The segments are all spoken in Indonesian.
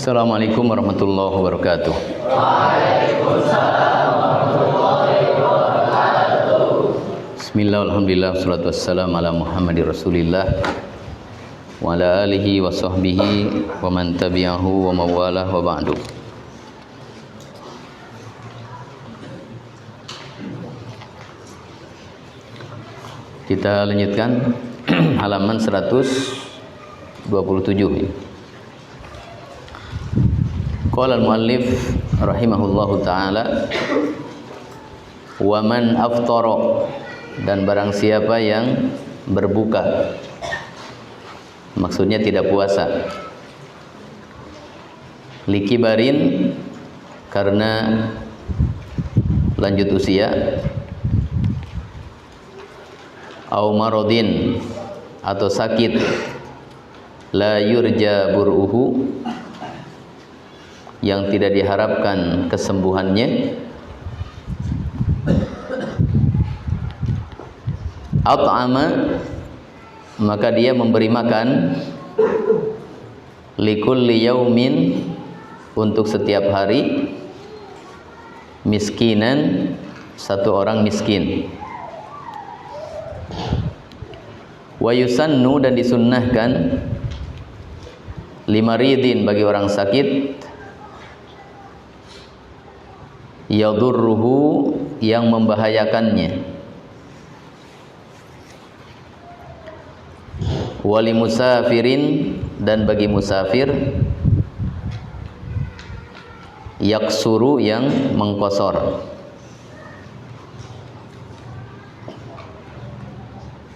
Assalamualaikum warahmatullahi wabarakatuh. Bismillah, alhamdulillah, wassalatu wassalamu ala Muhammadir Rasulillah wa ala alihi wa sahbihi wa man tabi'ahu wa mawalah wa ba'du. Kita lanjutkan halaman 127 ini. Qala al-muallif rahimahullahu ta'ala wa man aftara, dan barang siapa yang berbuka, maksudnya tidak puasa, likibarin, karena lanjut usia, au maradin, atau sakit, la yurja bur'uhu, yang tidak diharapkan kesembuhannya, at'ama, maka dia memberi makan, likulli yaumin, untuk setiap hari, miskinan, satu orang miskin, wa yusannu, dan disunnahkan, limaridin, bagi orang sakit, yadurruhu, yang membahayakannya, wali musafirin, dan bagi musafir, yaksuru, yang mengkosor,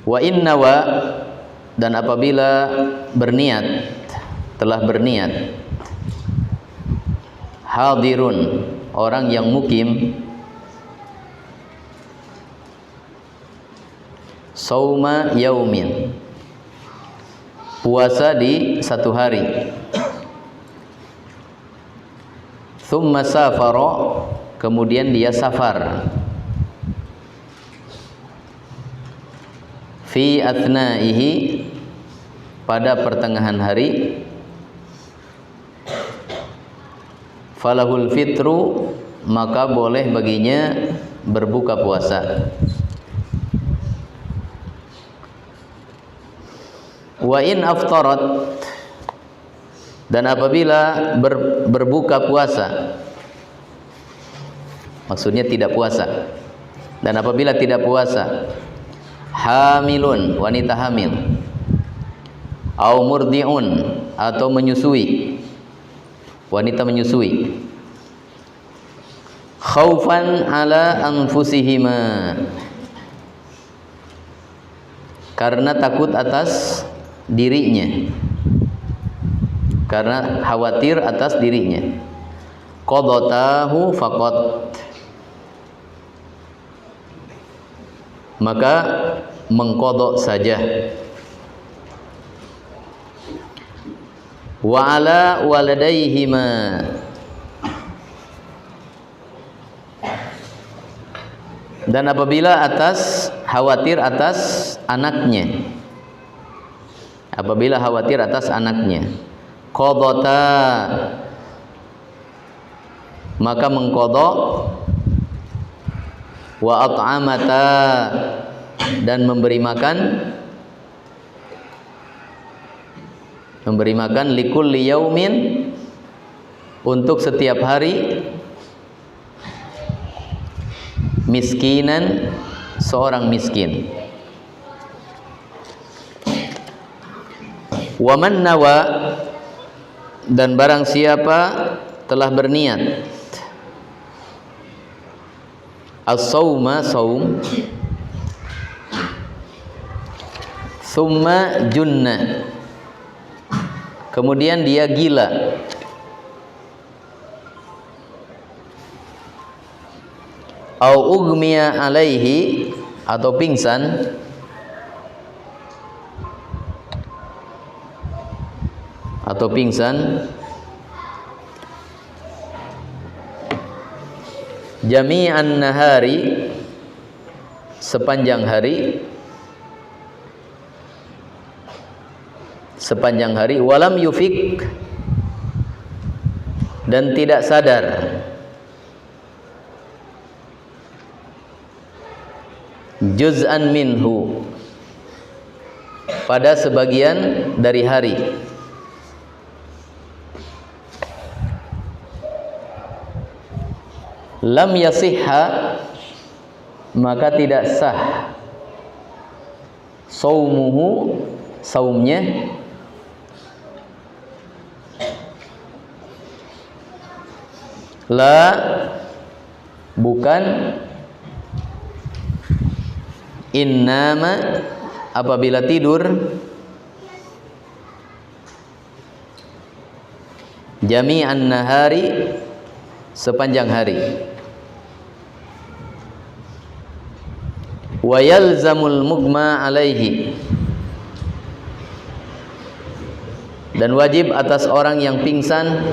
wa innawa, dan apabila berniat, telah berniat, hadirun, orang yang mukim, sauma yaumin, puasa di satu hari, thumma safara, kemudian dia safar, fi athnaihi, pada pertengahan hari, falahul fitru, maka boleh baginya berbuka puasa. Wa in aftarat, dan apabila berbuka puasa, maksudnya tidak puasa, dan apabila tidak puasa, hamilun, wanita hamil, au murdi'un, atau menyusui, wanita menyusui, khaufan ala anfusihima, karena takut atas dirinya, karena khawatir atas dirinya, qadatahu faqat, maka mengqadha saja, wa ala waladaihima, dan apabila khawatir atas anaknya, apabila khawatir atas anaknya, qadata, maka mengqadha, wa at'amata, dan memberi makan likulli yaumin, untuk setiap hari, miskinan, seorang miskin. Wa man nawa, dan barang siapa telah berniat, as-sauma, saum, thumma junna, kemudian dia gila, au ugmiya alaihi, atau pingsan, jami'an nahari, sepanjang hari, walam yufik, dan tidak sadar, juz'an minhu, pada sebagian dari hari, lam yasihha, maka tidak sah saumuhu, saumnya, la, bukan, innama, apabila tidur, jami'an nahari, sepanjang hari, wa yalzamul mughma alaihi, dan wajib atas orang yang pingsan,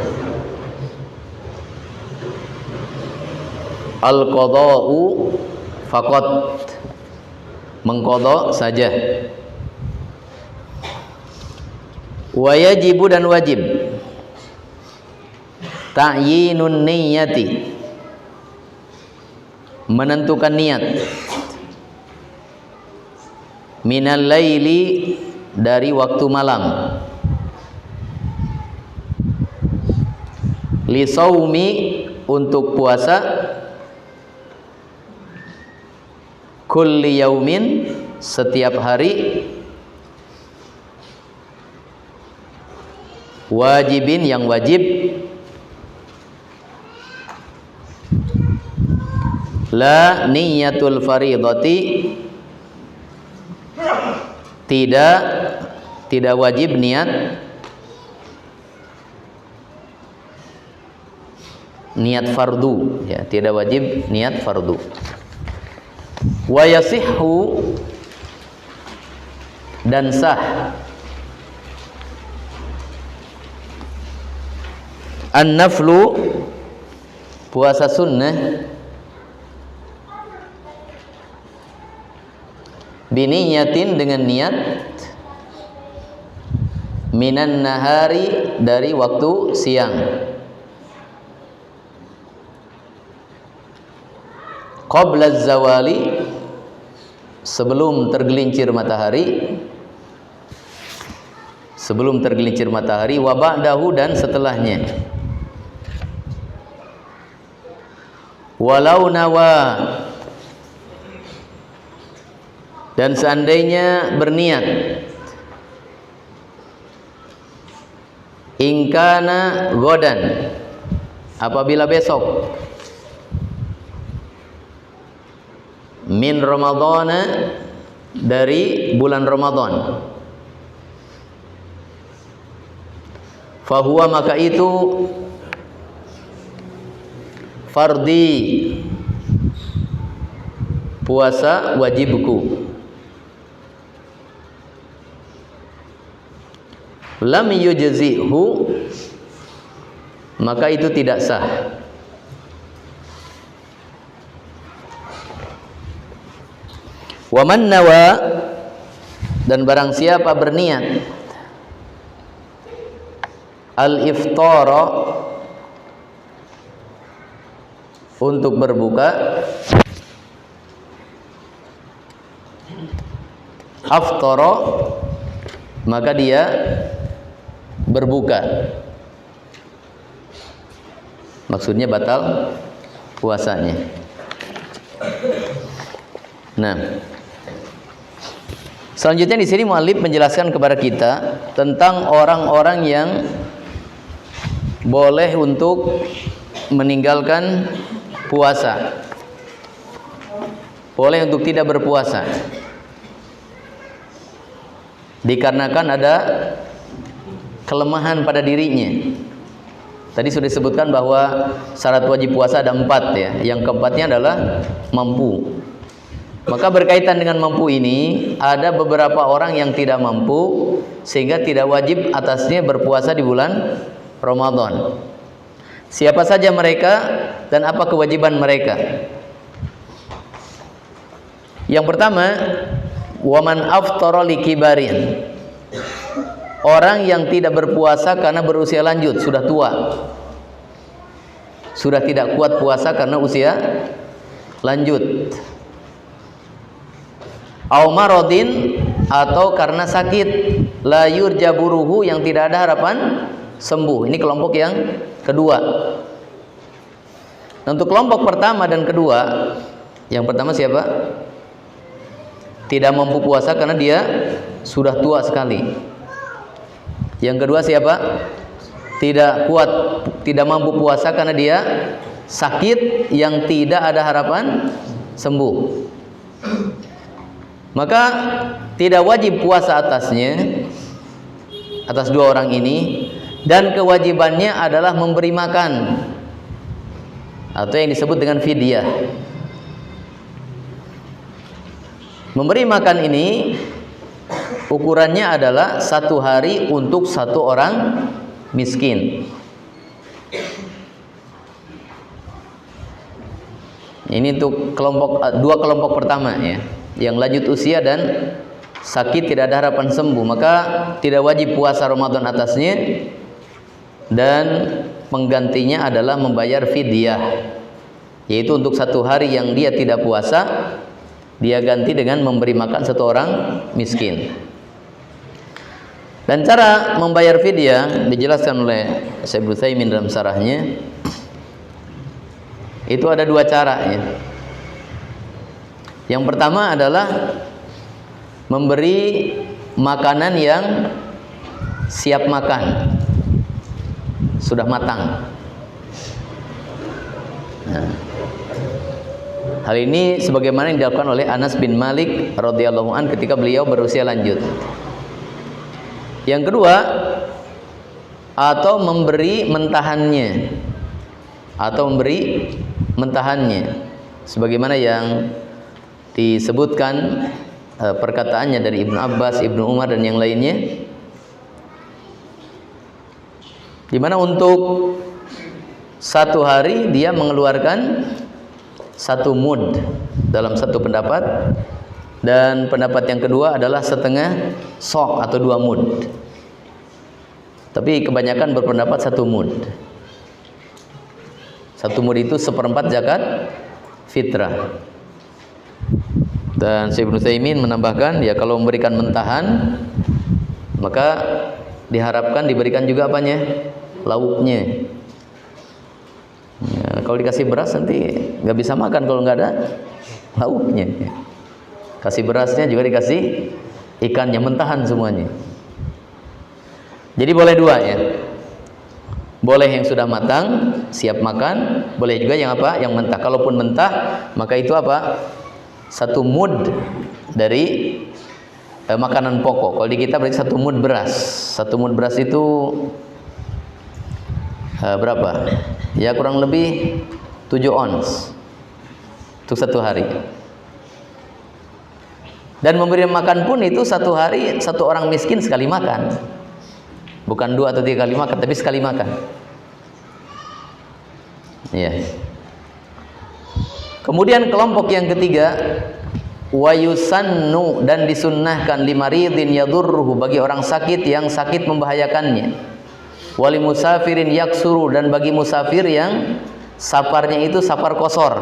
al-qada'u faqat, mengqadha saja, wa yajibu, dan wajib, ta'yinun niyyati, menentukan niat, minal laili, dari waktu malam, li saumi, untuk puasa, kulli yaumin, setiap hari, wajibin, yang wajib, la niyatul faridati, tidak wajib niat fardu, ya, tidak wajib niat fardu. Wa yasihhu, dan sah, an-naflu, puasa sunnah, biniyatin, dengan niat, minan nahari, dari waktu siang, qabla zawali, sebelum tergelincir matahari, wa ba'dahu, dan setelahnya, walau nawa, dan seandainya berniat, ingkana godan, apabila besok, min Ramadhana, dari bulan Ramadan, fahuwa, maka itu, fardi, puasa wajibku, lam yujzi'hu, maka itu tidak sah. Wa man nawa, dan barang siapa berniat, al-iftara, untuk berbuka, aftara, maka dia berbuka, maksudnya batal puasanya. Nah, selanjutnya di sini muallif menjelaskan kepada kita tentang orang-orang yang boleh untuk meninggalkan puasa, boleh untuk tidak berpuasa, dikarenakan ada kelemahan pada dirinya. Tadi sudah disebutkan bahwa syarat wajib puasa ada 4, ya. Yang keempatnya adalah mampu. Maka berkaitan dengan mampu ini, ada beberapa orang yang tidak mampu sehingga tidak wajib atasnya berpuasa di bulan Ramadan. Siapa saja mereka dan apa kewajiban mereka? Yang pertama, waman aftara likibarin, orang yang tidak berpuasa karena berusia lanjut, sudah tua. sudah tidak kuat puasa karena usia lanjut. Au maradin, atau karena sakit, la yurjaburuhu, yang tidak ada harapan sembuh. Ini kelompok yang kedua. Untuk kelompok pertama dan kedua, yang pertama siapa? Tidak mampu puasa karena dia sudah tua sekali. Yang kedua siapa? Tidak kuat, tidak mampu puasa karena dia sakit yang tidak ada harapan sembuh. Maka tidak wajib puasa atasnya, atas dua orang ini, dan kewajibannya adalah memberi makan, atau yang disebut dengan fidyah. Memberi makan ini ukurannya adalah 1 hari untuk 1 orang miskin. Ini untuk dua kelompok pertama ya, yang lanjut usia dan sakit tidak ada harapan sembuh, maka tidak wajib puasa Ramadan atasnya, dan penggantinya adalah membayar fidyah, yaitu untuk 1 hari yang dia tidak puasa, dia ganti dengan memberi makan 1 orang miskin. Dan cara membayar fidyah dijelaskan oleh Syekh Ibnu Utsaimin dalam syarahnya. Itu ada 2 cara ya. Yang pertama adalah memberi makanan yang siap makan, sudah matang. Nah, hal ini sebagaimana yang dilakukan oleh Anas bin Malik radhiyallahu an ketika beliau berusia lanjut. Yang kedua, atau memberi mentahannya, sebagaimana yang disebutkan perkataannya dari Ibnu Abbas, Ibnu Umar dan yang lainnya, di mana untuk 1 hari dia mengeluarkan 1 mud dalam satu pendapat, dan pendapat yang kedua adalah setengah sok atau 2 mud. Tapi kebanyakan berpendapat 1 mud. 1 mud itu 1/4 zakat fitrah. Dan Syekh Ibnu Utsaimin menambahkan, ya kalau memberikan mentahan, maka diharapkan diberikan juga apanya? Lauknya. Ya, kalau dikasih beras nanti nggak bisa makan kalau nggak ada lauknya. Kasih berasnya juga dikasih ikannya, mentahan semuanya. Jadi boleh 2 ya. Boleh yang sudah matang, siap makan, boleh juga yang apa? Yang mentah. Kalaupun mentah, maka itu apa? 1 mud dari makanan pokok. Kalau di kita berarti 1 mud beras. 1 mud beras itu berapa? Ya kurang lebih 7 ons untuk 1 hari. Dan memberi makan pun itu 1 hari 1 orang miskin sekali makan. Bukan 2 atau 3 kali makan, tapi sekali makan. Ya. Kemudian kelompok yang ketiga, wa yusannu, dan disunnahkan limaridin yadurruhu, bagi orang sakit yang sakit membahayakannya, wali musafirin yaksuru, dan bagi musafir yang safarnya itu safar qasar,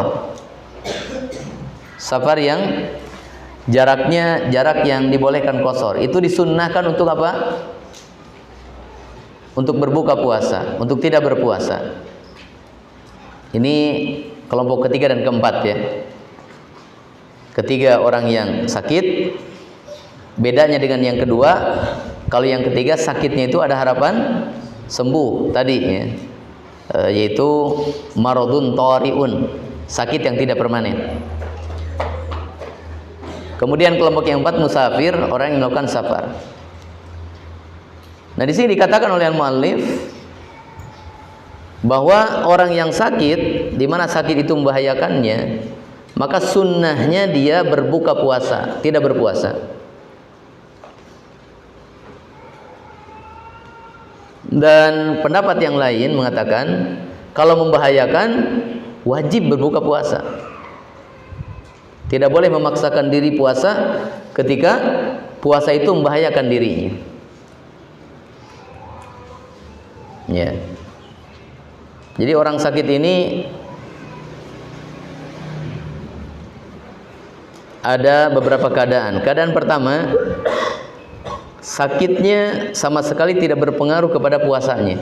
safar yang jarak yang dibolehkan qasar, itu disunnahkan untuk apa? Untuk berbuka puasa, untuk tidak berpuasa. Ini kelompok ketiga dan keempat ya. Ketiga orang yang sakit, bedanya dengan yang kedua, kalau yang ketiga sakitnya itu ada harapan sembuh tadi ya, yaitu maradun tariun, sakit yang tidak permanen. Kemudian kelompok yang keempat musafir, orang yang melakukan safar. Nah di sini dikatakan oleh al-muallif bahwa orang yang sakit, di mana sakit itu membahayakannya, maka sunnahnya dia berbuka puasa, tidak berpuasa. Dan pendapat yang lain mengatakan kalau membahayakan wajib berbuka puasa. Tidak boleh memaksakan diri puasa ketika puasa itu membahayakan dirinya. Ya. Jadi orang sakit ini ada beberapa keadaan. Keadaan pertama, sakitnya sama sekali tidak berpengaruh kepada puasanya.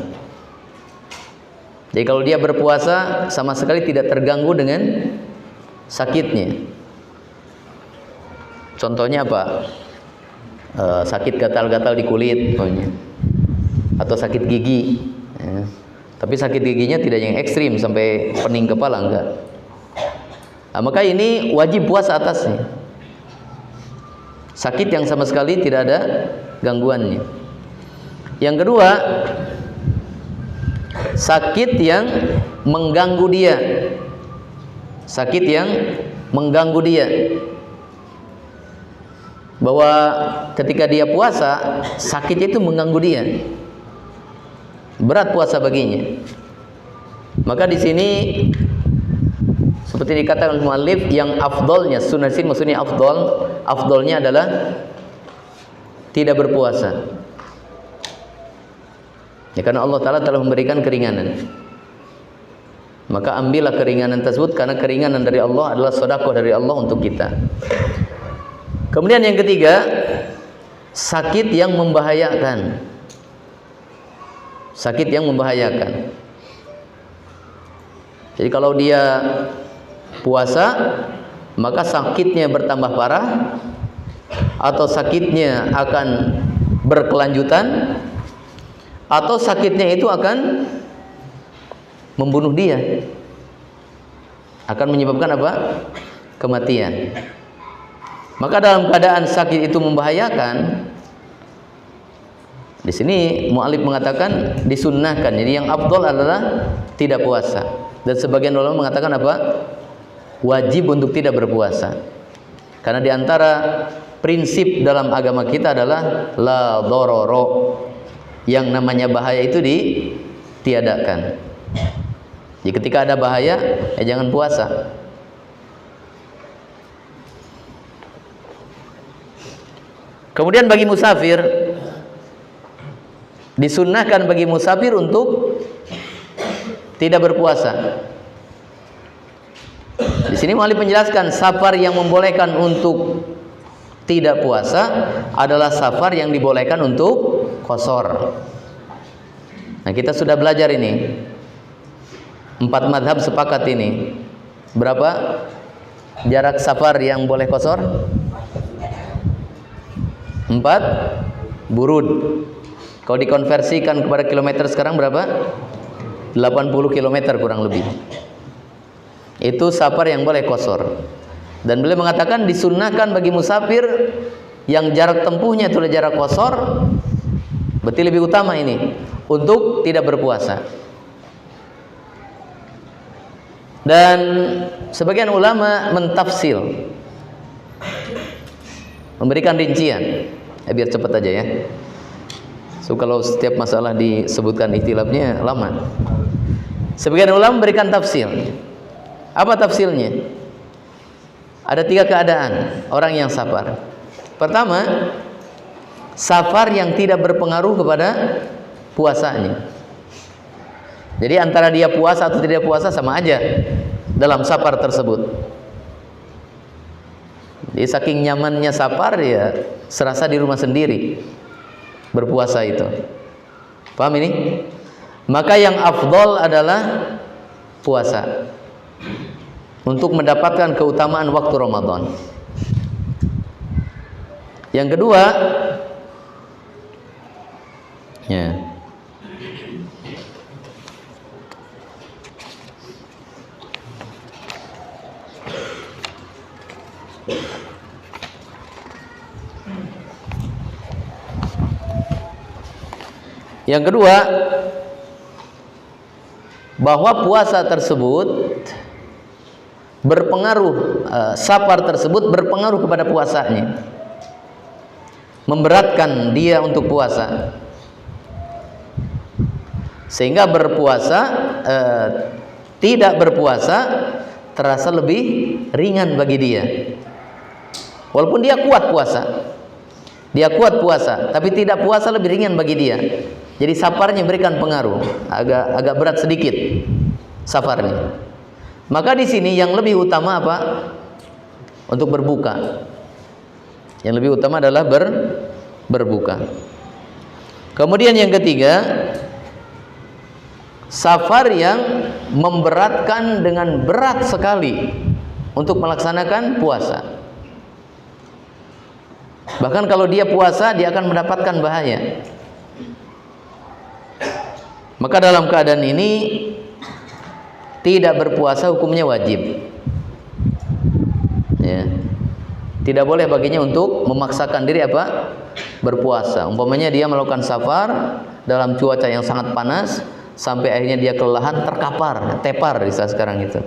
Jadi kalau dia berpuasa sama sekali tidak terganggu dengan sakitnya. Contohnya apa? Sakit gatal-gatal di kulit, atau sakit gigi. Tapi sakit giginya tidak yang ekstrim sampai pening kepala, enggak. Nah, maka ini wajib puasa atasnya. Sakit yang sama sekali tidak ada gangguannya. Yang kedua, sakit yang mengganggu dia. Sakit yang mengganggu dia. Bahwa ketika dia puasa, sakitnya itu mengganggu dia. Berat puasa baginya. Maka di sini seperti dikatakan muallif, yang afdolnya sunnah sini, maksudnya afdolnya adalah tidak berpuasa. Ya, karena Allah Ta'ala telah memberikan keringanan. Maka ambillah keringanan tersebut, karena keringanan dari Allah adalah sedekah dari Allah untuk kita. Kemudian yang ketiga, sakit yang membahayakan. Sakit yang membahayakan. Jadi kalau dia puasa, maka sakitnya bertambah parah, atau sakitnya akan berkelanjutan, atau sakitnya itu akan membunuh dia, akan menyebabkan apa? Kematian. Maka dalam keadaan sakit itu membahayakan, di sini mu'alif mengatakan disunnahkan. Jadi yang afdal adalah tidak puasa. Dan sebagian ulama mengatakan apa? Wajib untuk tidak berpuasa. Karena diantara prinsip dalam agama kita adalah la dororo. Yang namanya bahaya itu ditiadakan. Jadi ketika ada bahaya, jangan puasa. Kemudian bagi musafir, disunnahkan bagi musafir untuk tidak berpuasa. Di sini mu'alif menjelaskan safar yang membolehkan untuk tidak puasa adalah safar yang dibolehkan untuk qasar. Nah, kita sudah belajar ini. 4 mazhab sepakat ini. Berapa jarak safar yang boleh qasar? 4 burud. Kalau dikonversikan kepada kilometer sekarang berapa? 80 kilometer kurang lebih. Itu safar yang boleh qasar. Dan beliau mengatakan disunnahkan bagi musafir yang jarak tempuhnya itu jarak qasar, berarti lebih utama ini, untuk tidak berpuasa. Dan sebagian ulama mentafsil, memberikan rincian. Biar cepat aja ya. So kalau setiap masalah disebutkan ikhtilafnya lama. Sebagian ulama memberikan tafsil. Apa tafsilnya? Ada 3 keadaan orang yang safar. Pertama, safar yang tidak berpengaruh kepada puasanya. Jadi antara dia puasa atau tidak puasa sama aja dalam safar tersebut. Jadi saking nyamannya safar, ya serasa di rumah sendiri berpuasa itu. Paham ini? Maka yang afdol adalah puasa untuk mendapatkan keutamaan waktu Ramadan. Yang kedua, ya, yang kedua, bahwa puasa tersebut berpengaruh, safar tersebut berpengaruh kepada puasanya, memberatkan dia untuk puasa, sehingga berpuasa, tidak berpuasa terasa lebih ringan bagi dia. Walaupun dia kuat puasa, tapi tidak puasa lebih ringan bagi dia. Jadi safarnya berikan pengaruh, agak berat sedikit safarnya. Maka di sini yang lebih utama apa? Untuk berbuka. Yang lebih utama adalah berbuka. Kemudian yang ketiga, safar yang memberatkan dengan berat sekali untuk melaksanakan puasa. Bahkan kalau dia puasa, dia akan mendapatkan bahaya. Maka dalam keadaan ini tidak berpuasa hukumnya wajib. Ya. Tidak boleh baginya untuk memaksakan diri apa? Berpuasa. Umpamanya dia melakukan safar dalam cuaca yang sangat panas sampai akhirnya dia kelelahan, terkapar, tepar di saat sekarang itu.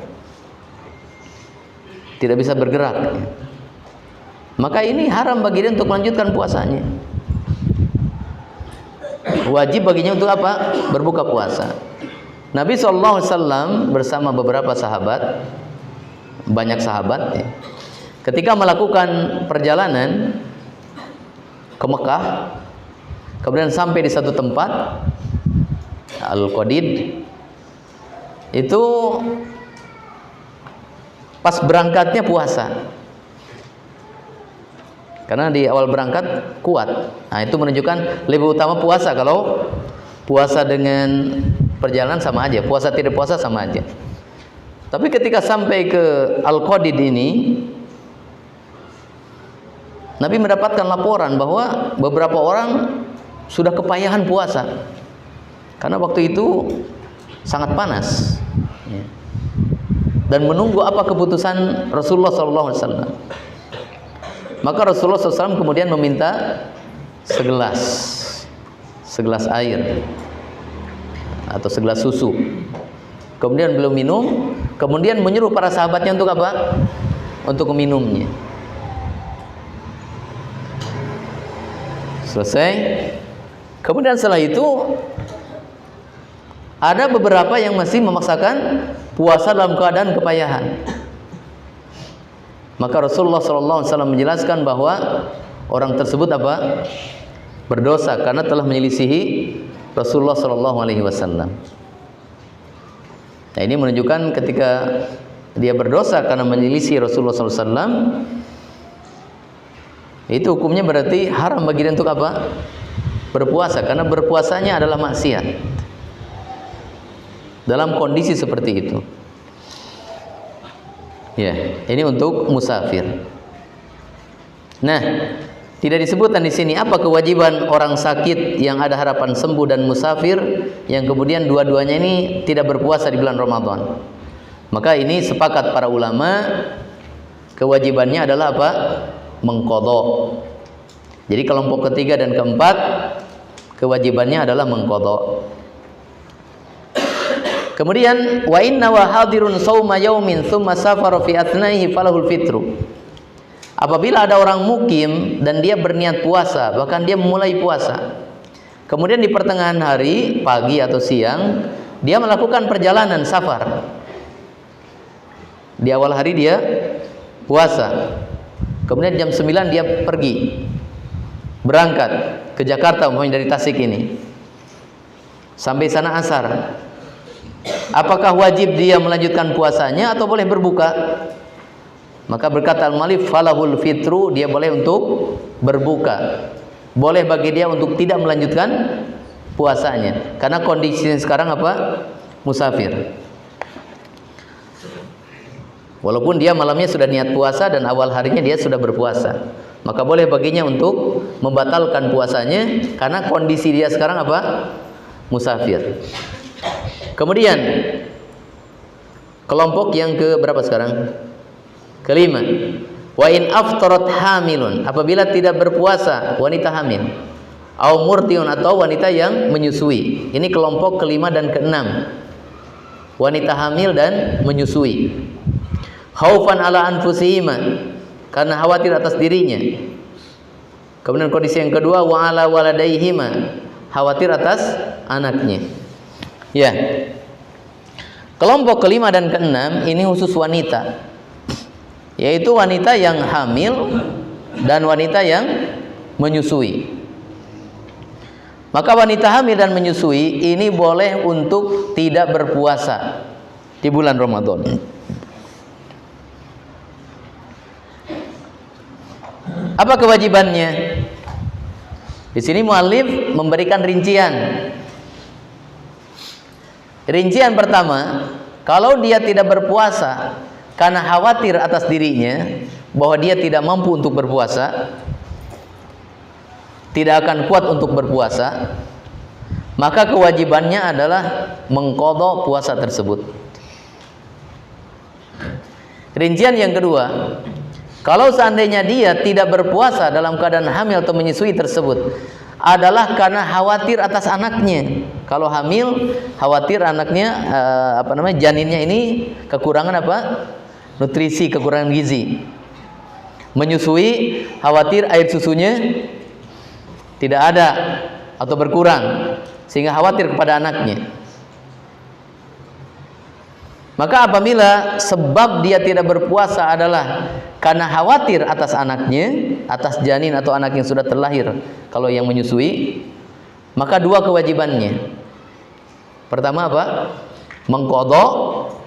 Tidak bisa bergerak. Maka ini haram bagi dia untuk melanjutkan puasanya. Wajib baginya untuk apa? Berbuka puasa. Nabi SAW bersama beberapa sahabat, banyak sahabat ya, ketika melakukan perjalanan ke Mekah, kemudian sampai di satu tempat Al-Qadid, itu pas berangkatnya puasa. Karena di awal berangkat kuat. Nah, itu menunjukkan lebih utama puasa. Kalau puasa dengan perjalanan sama aja, puasa tidak puasa sama aja. Tapi ketika sampai ke Al-Qadid ini, Nabi mendapatkan laporan bahwa beberapa orang sudah kepayahan puasa. Karena waktu itu sangat panas. Dan menunggu apa keputusan Rasulullah SAW. Maka Rasulullah SAW kemudian meminta segelas air atau segelas susu. Kemudian beliau minum, kemudian menyuruh para sahabatnya untuk apa? Untuk meminumnya. Selesai. Kemudian setelah itu ada beberapa yang masih memaksakan puasa dalam keadaan kepayahan. Maka Rasulullah SAW menjelaskan bahwa orang tersebut apa? Berdosa karena telah menyelisihi Rasulullah SAW. Nah, ini menunjukkan ketika dia berdosa karena menyelisih Rasulullah SAW, itu hukumnya berarti haram bagi dia untuk apa? Berpuasa, karena berpuasanya adalah maksiat. Dalam kondisi seperti itu. Ya, ini untuk musafir. Nah, tidak disebutkan di sini apa kewajiban orang sakit yang ada harapan sembuh dan musafir yang kemudian dua-duanya ini tidak berpuasa di bulan Ramadan. Maka ini sepakat para ulama, kewajibannya adalah apa? Mengqadha. Jadi kelompok ketiga dan keempat kewajibannya adalah mengqadha. Kemudian wa inna wa hadirun shauma yaumin tsumma safara fi athnaihi falahul fitru. Apabila ada orang mukim dan dia berniat puasa, bahkan dia memulai puasa, kemudian di pertengahan hari, pagi atau siang, dia melakukan perjalanan safar. Di awal hari dia puasa, kemudian jam 9 dia pergi berangkat ke Jakarta, umpamanya dari Tasik ini, sampai sana asar. Apakah wajib dia melanjutkan puasanya atau boleh berbuka? Maka berkata al-mu'allif falahul fitru, dia boleh untuk berbuka. Boleh bagi dia untuk tidak melanjutkan puasanya karena kondisinya sekarang apa? Musafir. Walaupun dia malamnya sudah niat puasa dan awal harinya dia sudah berpuasa, maka boleh baginya untuk membatalkan puasanya karena kondisi dia sekarang apa? Musafir. Kemudian kelompok yang ke berapa sekarang? Kelima. Wa in aftarat hamilun, apabila tidak berpuasa wanita hamil, au murtiun, atau wanita yang menyusui. Ini kelompok kelima dan keenam. Wanita hamil dan menyusui. Khaufan ala anfusihima, karena khawatir atas dirinya. Kemudian kondisi yang kedua, wa ala waladaihima, khawatir atas anaknya. Ya. Kelompok kelima dan keenam ini khusus wanita, yaitu wanita yang hamil dan wanita yang menyusui. Maka wanita hamil dan menyusui ini boleh untuk tidak berpuasa di bulan Ramadan. Apa kewajibannya? Di sini muallif memberikan rincian. Rincian pertama, kalau dia tidak berpuasa karena khawatir atas dirinya bahwa dia tidak mampu untuk berpuasa, tidak akan kuat untuk berpuasa, maka kewajibannya adalah mengqadha puasa tersebut. Rincian yang kedua, kalau seandainya dia tidak berpuasa dalam keadaan hamil atau menyusui tersebut adalah karena khawatir atas anaknya. Kalau hamil, khawatir anaknya janinnya ini kekurangan nutrisi, kekurangan gizi. Menyusui, khawatir air susunya tidak ada atau berkurang, sehingga khawatir kepada anaknya. Maka apabila sebab dia tidak berpuasa adalah karena khawatir atas anaknya, atas janin atau anak yang sudah terlahir, kalau yang menyusui, maka dua kewajibannya. Pertama apa? Mengqadha.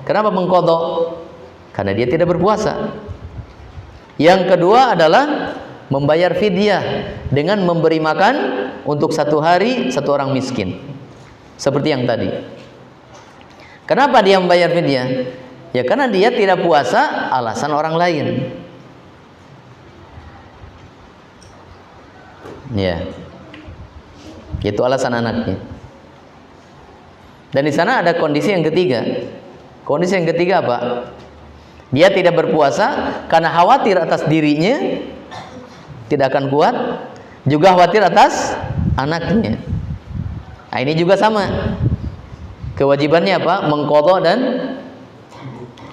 Kenapa mengqadha? Karena dia tidak berpuasa. Yang kedua adalah membayar fidyah dengan memberi makan untuk 1 hari 1 orang miskin. Seperti yang tadi. Kenapa dia membayar fidyah? Ya karena dia tidak puasa alasan orang lain. Ya. Itu alasan anaknya. Dan di sana ada kondisi yang ketiga. Kondisi yang ketiga apa? Dia tidak berpuasa karena khawatir atas dirinya tidak akan kuat, juga khawatir atas anaknya. Nah, ini juga sama. Kewajibannya apa? Mengqadha dan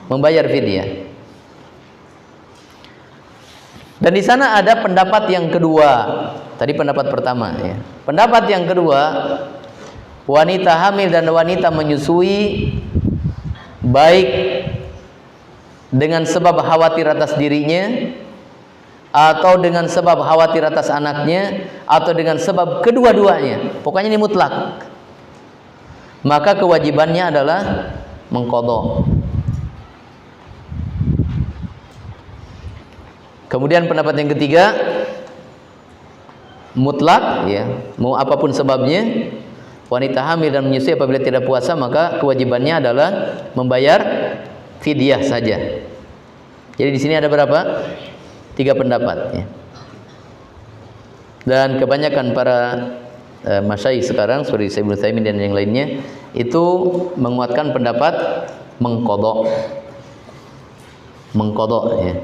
membayar fidyah. Dan di sana ada pendapat yang kedua. Tadi pendapat pertama ya. Pendapat yang kedua, wanita hamil dan wanita menyusui baik dengan sebab khawatir atas dirinya atau dengan sebab khawatir atas anaknya atau dengan sebab kedua-duanya. Pokoknya ini mutlak. Maka kewajibannya adalah mengqadha. Kemudian pendapat yang ketiga, mutlak ya, mau apapun sebabnya, wanita hamil dan menyusui apabila tidak puasa maka kewajibannya adalah membayar fidyah saja. Jadi di sini ada berapa? 3 pendapat ya. Dan kebanyakan para masyayikh sekarang seperti Syekh Ibnu Utsaimin dan yang lainnya itu menguatkan pendapat mengqadha ya.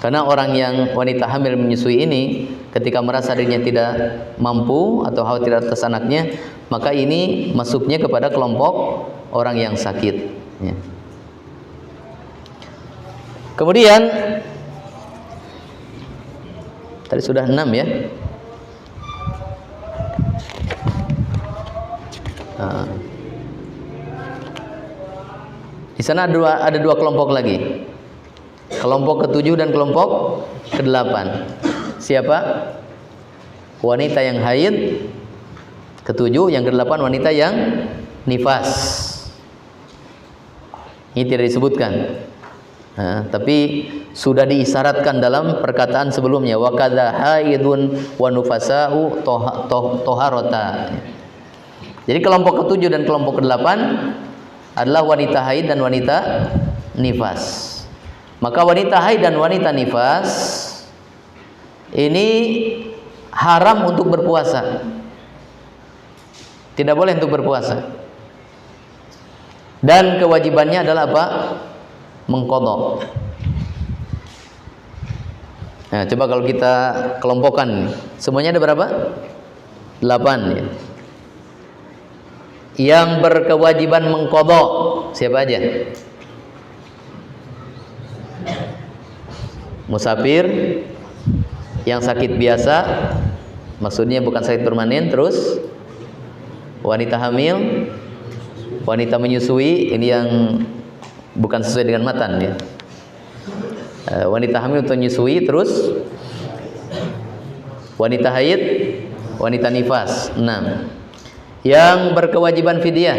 Karena orang yang wanita hamil menyusui ini ketika merasa dirinya tidak mampu atau khawatir atas anaknya, maka ini masuknya kepada kelompok orang yang sakit ya. Kemudian tadi sudah 6 ya. Di sana ada dua kelompok lagi. Kelompok ke-7 dan kelompok ke-8. Siapa? Wanita yang haid ke-7, yang ke-8 wanita yang nifas. Ini tidak disebutkan. Tapi sudah diisyaratkan dalam perkataan sebelumnya, wa kadza haidun wa nufasa'u toharota. Jadi kelompok ke-7 dan kelompok ke-8 adalah wanita haid dan wanita nifas. Maka wanita haid dan wanita nifas ini haram untuk berpuasa. Tidak boleh untuk berpuasa. Dan kewajibannya adalah apa? Mengqadha. Nah, coba kalau kita kelompokkan, semuanya ada berapa? 8 ya. Yang berkewajiban mengqadha siapa aja? Musafir, yang sakit biasa, maksudnya bukan sakit permanen, terus wanita hamil, wanita menyusui, ini yang bukan sesuai dengan matan ya. Wanita hamil atau menyusui, terus wanita haid, wanita nifas. 6. Yang berkewajiban fidyah,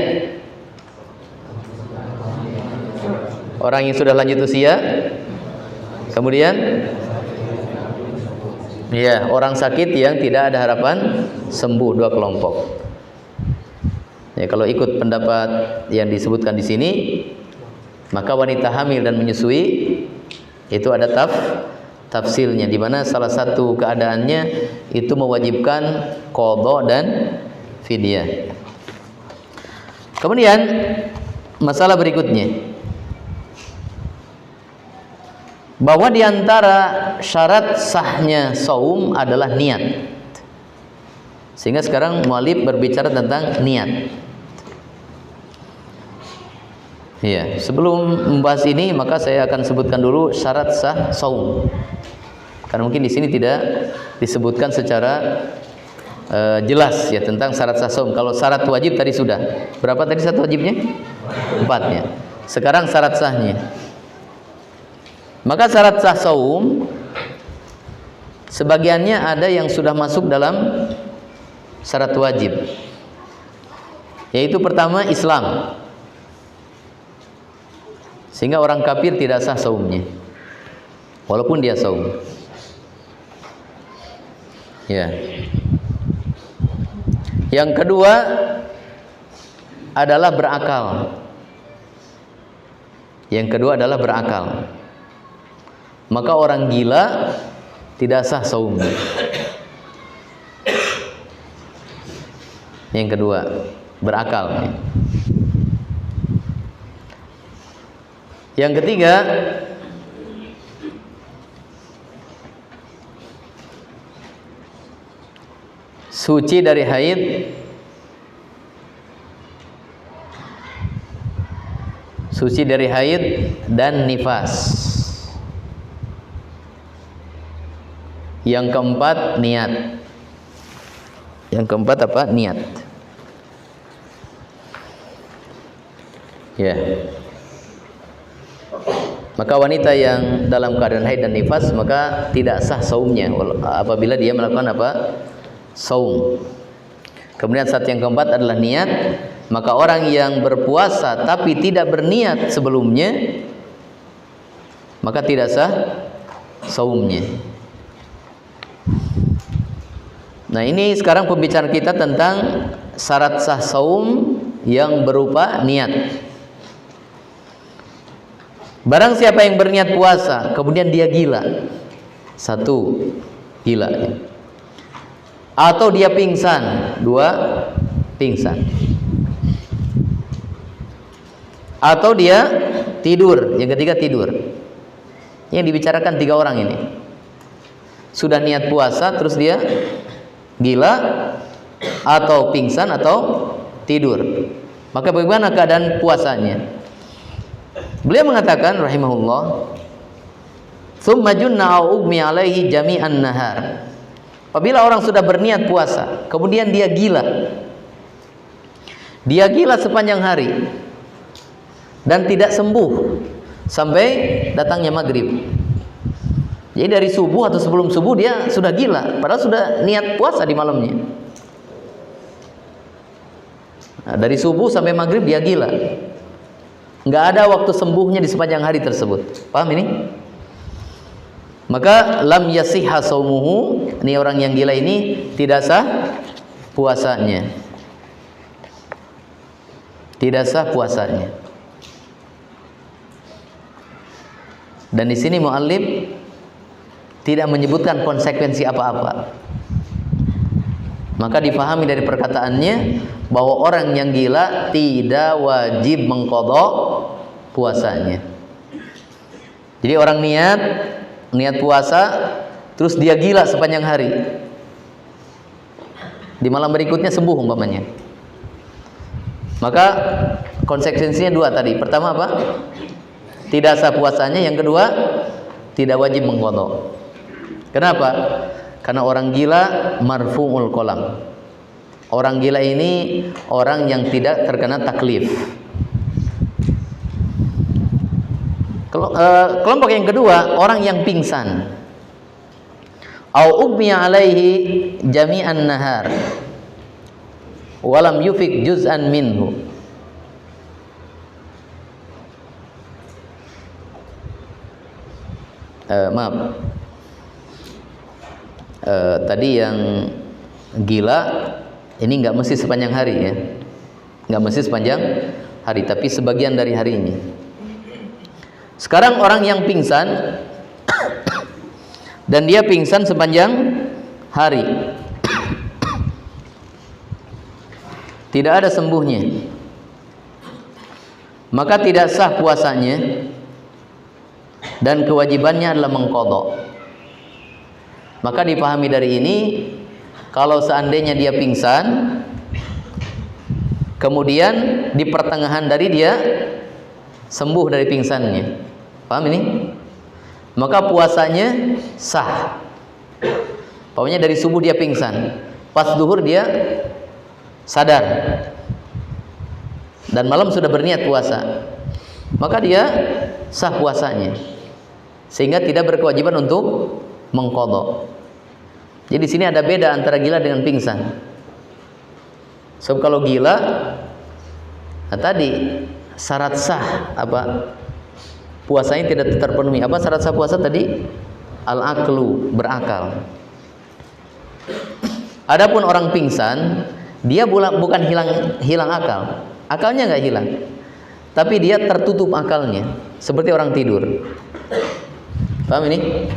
orang yang sudah lanjut usia. Kemudian ya, orang sakit yang tidak ada harapan sembuh, 2 kelompok. Ya, kalau ikut pendapat yang disebutkan di sini, maka wanita hamil dan menyusui itu ada tafsilnya, di mana salah satu keadaannya itu mewajibkan qadha dan fidyah. Kemudian masalah berikutnya, bahwa di antara syarat sahnya saum adalah niat. Sehingga sekarang mu'allif berbicara tentang niat. Ya, sebelum membahas ini maka saya akan sebutkan dulu syarat sah saum. Karena mungkin di sini tidak disebutkan secara jelas ya tentang syarat sah saum. Kalau syarat wajib tadi sudah. Berapa tadi syarat wajibnya? 4 ya. Sekarang syarat sahnya. Maka syarat sah saum sebagiannya ada yang sudah masuk dalam syarat wajib. Yaitu pertama Islam. Sehingga orang kafir tidak sah saumnya walaupun dia saum. Ya. Yang kedua adalah berakal. Yang kedua adalah berakal. Maka orang gila tidak sah saumnya. Yang kedua, berakal. Yang ketiga, suci dari haid, suci dari haid dan nifas. Yang keempat, niat. Yang keempat apa? Niat. Ya. Maka wanita yang dalam keadaan haid dan nifas maka tidak sah saumnya apabila dia melakukan apa? Saum. Kemudian syarat yang keempat adalah niat. Maka orang yang berpuasa tapi tidak berniat sebelumnya maka tidak sah saumnya. Nah, ini sekarang pembicaraan kita tentang syarat sah saum yang berupa niat. Barang siapa yang berniat puasa kemudian dia gila, 1, gila, atau dia pingsan, 2, pingsan, atau dia tidur, yang ketiga tidur. Yang dibicarakan 3 orang ini sudah niat puasa terus dia gila atau pingsan atau tidur. Maka bagaimana keadaan puasanya? Beliau mengatakan rahimahullah, "Tsumma junna au ugmi alaihi jami'an nahar." Apabila orang sudah berniat puasa, kemudian dia gila. Dia gila sepanjang hari dan tidak sembuh sampai datangnya maghrib. Jadi dari subuh atau sebelum subuh dia sudah gila, padahal sudah niat puasa di malamnya. Nah, dari subuh sampai maghrib dia gila. Nggak ada waktu sembuhnya di sepanjang hari tersebut. Paham ini? Maka lam yasihha saumuhu, ini orang yang gila ini tidak sah puasanya. Tidak sah puasanya. Dan di sini muallif tidak menyebutkan konsekuensi apa-apa. Maka difahami dari perkataannya bahwa orang yang gila tidak wajib mengqadha puasanya. Jadi orang niat puasa terus dia gila sepanjang hari. Di malam berikutnya sembuh umpamanya. Maka konsekuensinya 2 tadi. Pertama apa? Tidak sah puasanya, yang kedua tidak wajib mengqadha. Kenapa? Karena orang gila marfu'ul qalam. Orang gila ini orang yang tidak terkena taklif. Kelompok yang kedua, orang yang pingsan. au ugmiya alaihi jami'an nahar walam yufik juz'an minhu. Maaf, tadi yang gila ini nggak mesti sepanjang hari ya, nggak mesti sepanjang hari, tapi sebagian dari harinya. Sekarang orang yang pingsan dan dia pingsan sepanjang hari, tidak ada sembuhnya, maka tidak sah puasanya dan kewajibannya adalah mengqadha. Maka dipahami dari ini, kalau seandainya dia pingsan kemudian di pertengahan dari dia sembuh dari pingsannya, paham ini? Maka puasanya sah. Pokoknya dari subuh dia pingsan, pas duhur dia sadar dan malam sudah berniat puasa, maka dia sah puasanya, sehingga tidak berkewajiban untuk mengqadha. Jadi di sini ada beda antara gila dengan pingsan. Sebab kalau gila, nah tadi syarat sah apa? Puasanya tidak terpenuhi. Apa syarat sah puasa tadi? Al-aqlu, berakal. Adapun orang pingsan, dia bukan hilang akal. Akalnya nggak hilang, tapi dia tertutup akalnya, seperti orang tidur. Paham ini?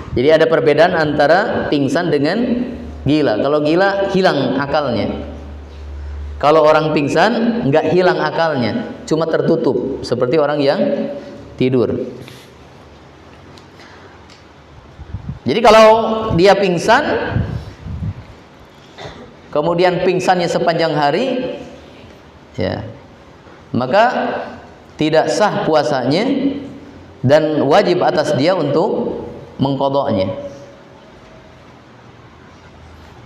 Jadi ada perbedaan antara pingsan dengan gila. Kalau gila hilang akalnya. Kalau orang pingsan nggak hilang akalnya, cuma tertutup, seperti orang yang tidur. Jadi kalau dia pingsan, kemudian pingsannya sepanjang hari, ya, maka tidak sah puasanya dan wajib atas dia untuk mengqadhanya.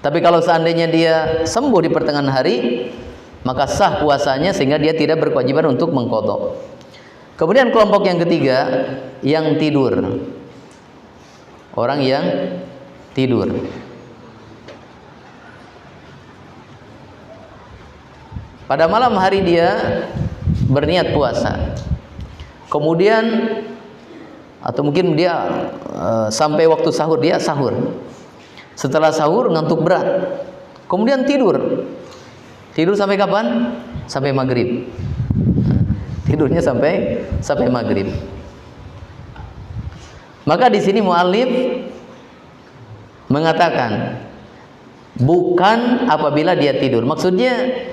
Tapi kalau seandainya dia sembuh di pertengahan hari, maka sah puasanya sehingga dia tidak berkewajiban untuk mengqadha. Kemudian kelompok yang ketiga, yang tidur. Orang yang tidur. Pada malam hari dia berniat puasa. Kemudian atau mungkin dia sampai waktu sahur dia sahur. Setelah sahur ngantuk berat. Kemudian tidur. Tidur sampai kapan? Sampai maghrib. Tidurnya sampai maghrib. Maka di sini muallif mengatakan bukan apabila dia tidur. Maksudnya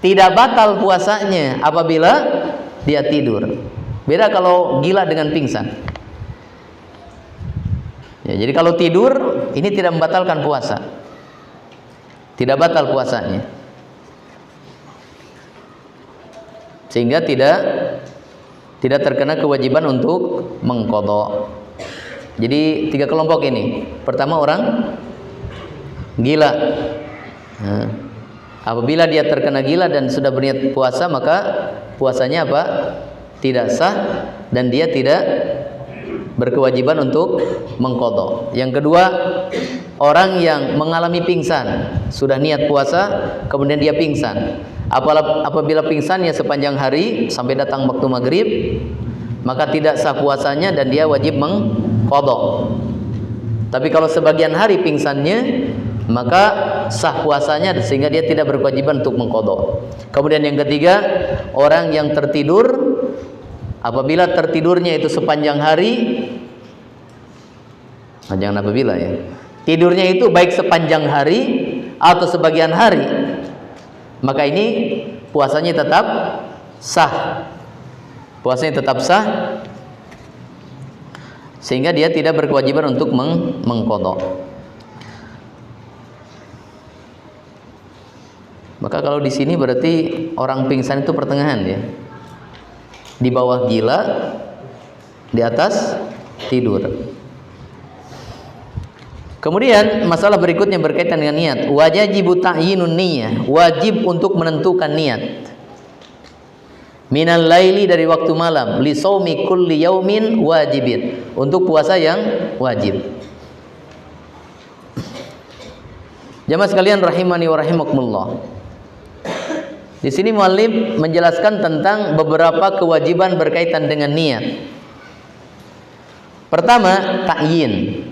tidak batal puasanya apabila dia tidur. Beda kalau gila dengan pingsan. Ya, jadi kalau tidur ini tidak membatalkan puasa, tidak batal puasanya, sehingga tidak terkena kewajiban untuk mengqadha. Jadi tiga kelompok ini. Pertama orang gila. Nah, apabila dia terkena gila dan sudah berniat puasa, maka puasanya apa? Tidak sah dan dia tidak berkewajiban untuk mengqadha. Yang kedua, orang yang mengalami pingsan, sudah niat puasa kemudian dia pingsan. Apabila pingsannya sepanjang hari sampai datang waktu maghrib, maka tidak sah puasanya dan dia wajib mengqadha. Tapi kalau sebagian hari pingsannya, maka sah puasanya sehingga dia tidak berkewajiban untuk mengqadha. Kemudian yang ketiga, orang yang tertidur, apabila tertidurnya itu sepanjang hari, jangan apabila ya, tidurnya itu baik sepanjang hari atau sebagian hari, maka ini puasanya tetap sah. Puasanya tetap sah sehingga dia tidak berkewajiban untuk mengqadha. Maka kalau di sini berarti orang pingsan itu pertengahan ya. Di bawah gila, di atas tidur. Kemudian masalah berikutnya berkaitan dengan niat. Wajibu ta'yinun niyyah, wajib untuk menentukan niat. Minal laili, dari waktu malam, li shaumi kulli yaumin wajibin, untuk puasa yang wajib. Jamaah sekalian rahimani wa rahimakumullah. Di sini muallif menjelaskan tentang beberapa kewajiban berkaitan dengan niat. Pertama, ta'yin,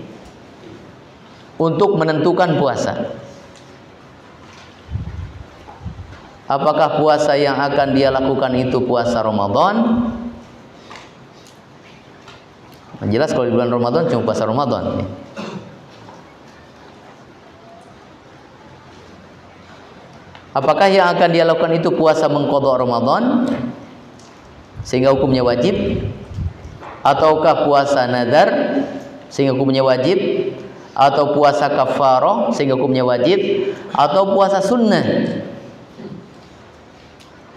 untuk menentukan puasa. Apakah puasa yang akan dia lakukan itu puasa Ramadan? Jelas kalau di bulan Ramadan cuma puasa Ramadan. Apakah yang akan dia lakukan itu puasa mengqadha Ramadan sehingga hukumnya wajib, ataukah puasa nadar sehingga hukumnya wajib, atau puasa kafarah sehingga hukumnya wajib, atau puasa sunnah?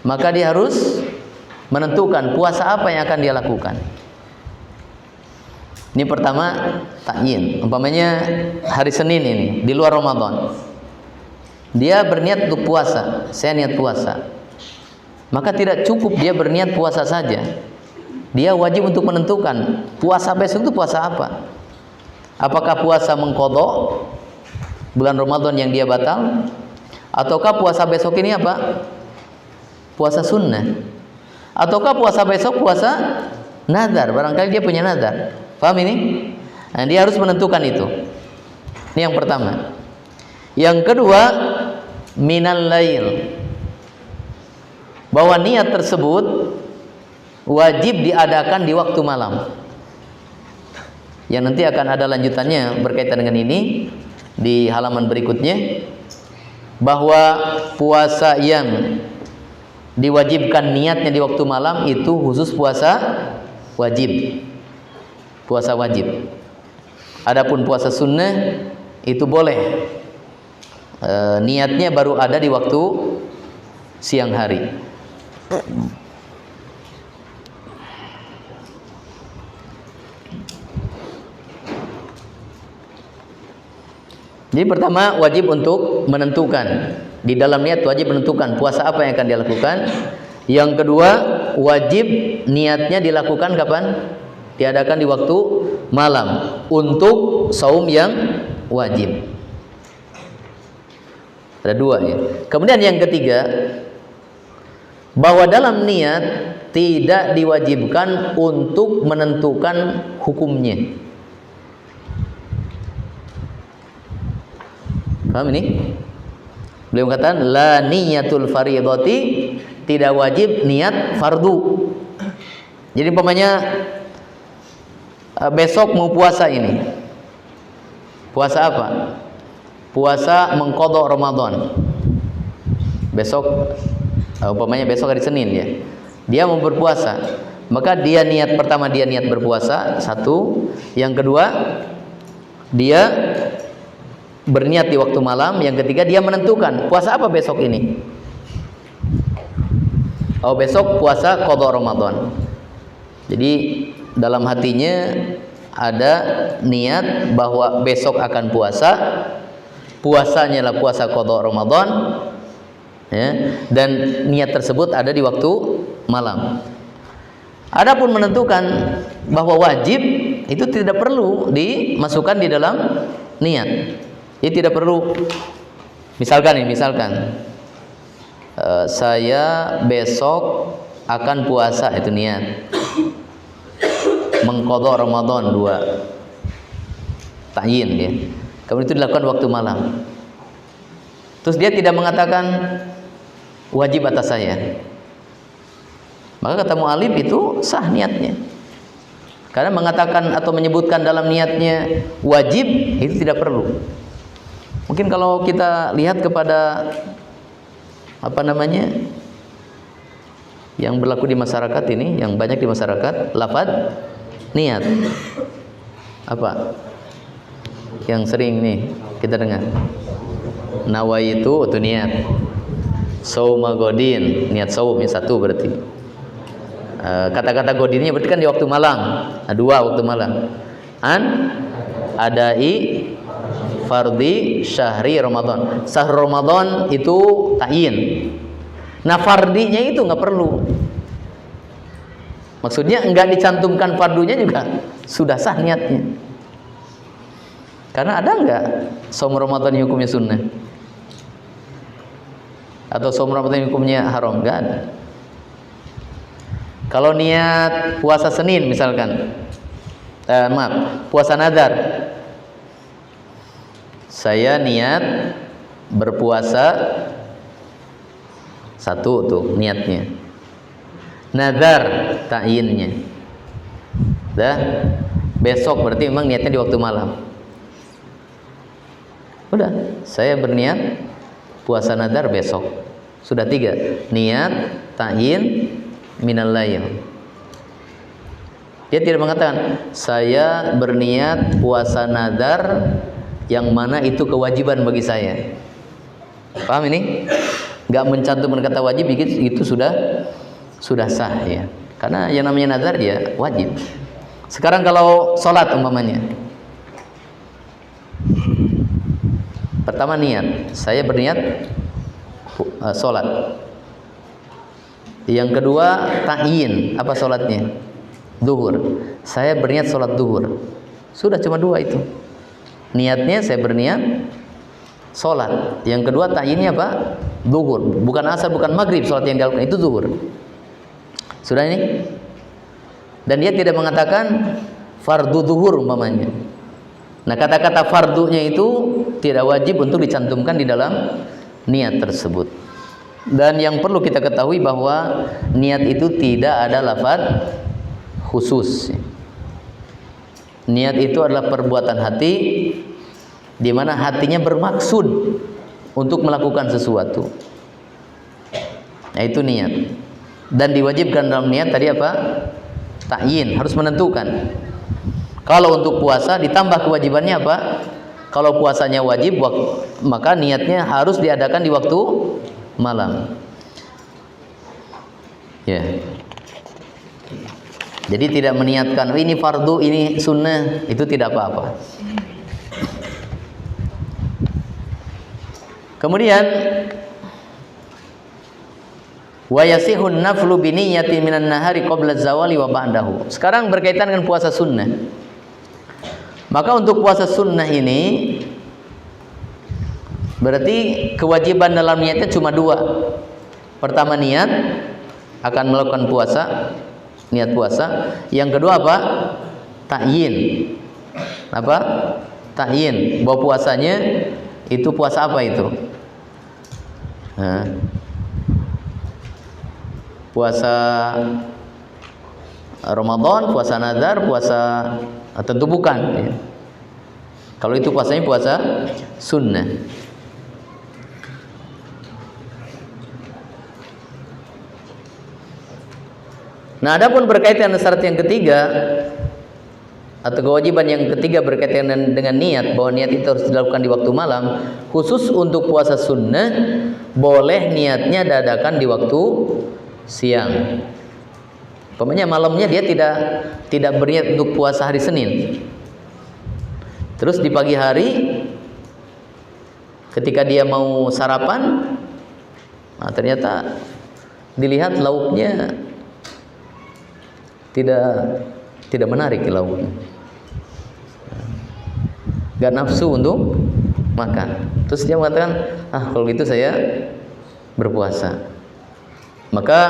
Maka dia harus menentukan puasa apa yang akan dia lakukan. Ini pertama, ta'yin. Umpamanya hari Senin ini di luar Ramadan, dia berniat untuk puasa, saya niat puasa. Maka tidak cukup dia berniat puasa saja. Dia wajib untuk menentukan puasa besok itu puasa apa. Apakah puasa mengqadha bulan Ramadan yang dia batal, ataukah puasa besok ini apa? Puasa sunnah. Ataukah puasa besok puasa nadar, barangkali dia punya nadar. Paham ini? Nah, dia harus menentukan itu. Ini yang pertama. Yang kedua, minal lail, bahwa niat tersebut wajib diadakan di waktu malam. Yang nanti akan ada lanjutannya berkaitan dengan ini di halaman berikutnya, bahwa puasa yang diwajibkan niatnya di waktu malam itu khusus puasa wajib. Puasa wajib. Adapun puasa sunnah itu boleh. Niatnya baru ada di waktu siang hari. Jadi pertama, wajib untuk menentukan, di dalam niat wajib menentukan puasa apa yang akan dia lakukan. Yang kedua, wajib niatnya dilakukan kapan? Diadakan di waktu malam untuk saum yang wajib. Ada dua ya. Kemudian yang ketiga, bahwa dalam niat tidak diwajibkan untuk menentukan hukumnya. Paham ini? Beliau katakan la niyatul fardhati, tidak wajib niat fardu. Jadi umpamanya besok mau puasa ini. Puasa apa? Puasa mengqadha Ramadan. Besok umpamanya besok hari Senin ya. Dia mau berpuasa. Maka dia niat pertama, dia niat berpuasa, satu. Yang kedua, dia berniat di waktu malam. Yang ketiga, dia menentukan puasa apa besok ini. Oh, besok puasa qadha Ramadan. Jadi dalam hatinya ada niat bahwa besok akan puasa. Puasanya lah puasa qadha Ramadan ya, dan niat tersebut ada di waktu malam. Adapun menentukan bahwa wajib itu tidak perlu dimasukkan di dalam niat. Jadi tidak perlu. Misalkan saya besok akan puasa, itu niat mengqadha Ramadan 2, ta'yin ya. Kemudian itu dilakukan waktu malam. Terus dia tidak mengatakan wajib atas saya. Maka kata mu'alif itu sah niatnya. Karena mengatakan atau menyebutkan dalam niatnya wajib itu tidak perlu. Mungkin kalau kita lihat kepada yang berlaku di masyarakat ini, yang banyak di masyarakat, lafaz niat. Apa? Yang sering nih kita dengar. Nawaitu itu niat. Sauma godin, niat saum yang satu berarti. Kata-kata godinnya berarti kan di waktu malam. Nah, 2 waktu malam. Adai fardhi syahri Ramadan. Syahr Ramadan itu ta'yin. Nah, fardinya itu nggak perlu. Maksudnya enggak dicantumkan fardunya juga sudah sah niatnya. Karena ada enggak saum Ramadan hukumnya sunnah? Atau saum Ramadan hukumnya haram? Enggak ada. Kalau niat puasa Senin misalkan, puasa nadar, saya niat berpuasa satu tuh niatnya, nadar ta'yinnya, dah besok berarti memang niatnya di waktu malam. Udah, saya berniat puasa nadar besok. Sudah 3. Niat, ta'yin, minal layl. Dia tidak mengatakan saya berniat puasa nadar yang mana itu kewajiban bagi saya. Paham ini? Enggak mencantumkan kata wajib, itu sudah sah ya. Karena yang namanya nadar dia wajib. Sekarang kalau sholat umpamanya, pertama niat, saya berniat sholat. Yang kedua ta'yin, apa sholatnya? Duhur. Saya berniat sholat duhur. Sudah cuma 2 itu. Niatnya saya berniat sholat. Yang kedua ta'yinnya apa? Duhur. Bukan asar, bukan maghrib. Sholat yang dilakukan itu duhur. Sudah ini? Dan dia tidak mengatakan fardu duhur umpamanya. Nah, kata-kata fardunya itu tidak wajib untuk dicantumkan di dalam niat tersebut. Dan yang perlu kita ketahui bahwa niat itu tidak ada lafaz khusus. Niat itu adalah perbuatan hati di mana hatinya bermaksud untuk melakukan sesuatu. Nah, itu niat. Dan diwajibkan dalam niat tadi apa? Ta'yin, harus menentukan. Kalau untuk puasa ditambah kewajibannya apa? Kalau puasanya wajib, maka niatnya harus diadakan di waktu malam. Ya. Jadi tidak meniatkan ini fardu, ini sunnah, itu tidak apa-apa. Kemudian wa yasihun naflu bi niyyati minan nahari qabla zawali wa ba'dahu. Sekarang berkaitan dengan puasa sunnah. Maka untuk puasa sunnah ini berarti kewajiban dalam niatnya cuma 2. Pertama niat akan melakukan puasa, niat puasa. Yang kedua apa? Ta'yin. Apa? Ta'yin. Bahwa puasanya itu puasa apa itu? Puasa Ramadan, puasa nazar, puasa tentu bukan ya. Kalau itu puasanya puasa sunnah. Nah, adapun berkaitan dengan syarat yang ketiga atau kewajiban yang ketiga berkaitan dengan niat, bahwa niat itu harus dilakukan di waktu malam. Khusus untuk puasa sunnah, boleh niatnya dadakan di waktu siang. Pokoknya malamnya dia tidak berniat untuk puasa hari Senin. Terus di pagi hari ketika dia mau sarapan, nah ternyata dilihat lauknya tidak menarik lauknya. Gak nafsu untuk makan. Terus dia mengatakan, kalau gitu saya berpuasa. Maka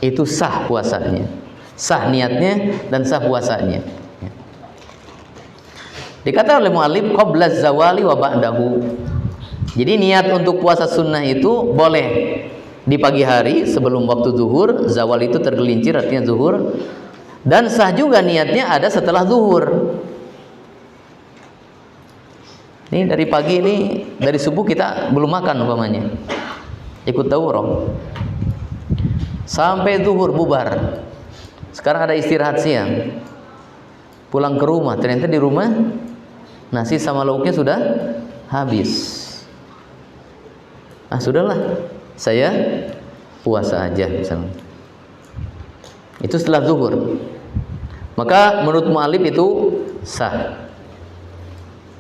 itu sah puasanya, sah niatnya dan sah puasanya. Dikatakan oleh mu'allif qabla zawali wa ba'dahu. Jadi niat untuk puasa sunnah itu boleh di pagi hari sebelum waktu zuhur. Zawal itu tergelincir artinya zuhur. Dan sah juga niatnya ada setelah zuhur. Ini dari pagi ini, dari subuh kita belum makan umpamanya, ikut tawuroh sampai zuhur bubar. Sekarang ada istirahat siang, pulang ke rumah, ternyata di rumah nasi sama lauknya sudah habis. Sudahlah, saya puasa aja misalnya. Itu setelah zuhur. Maka menurut mu'allif itu sah.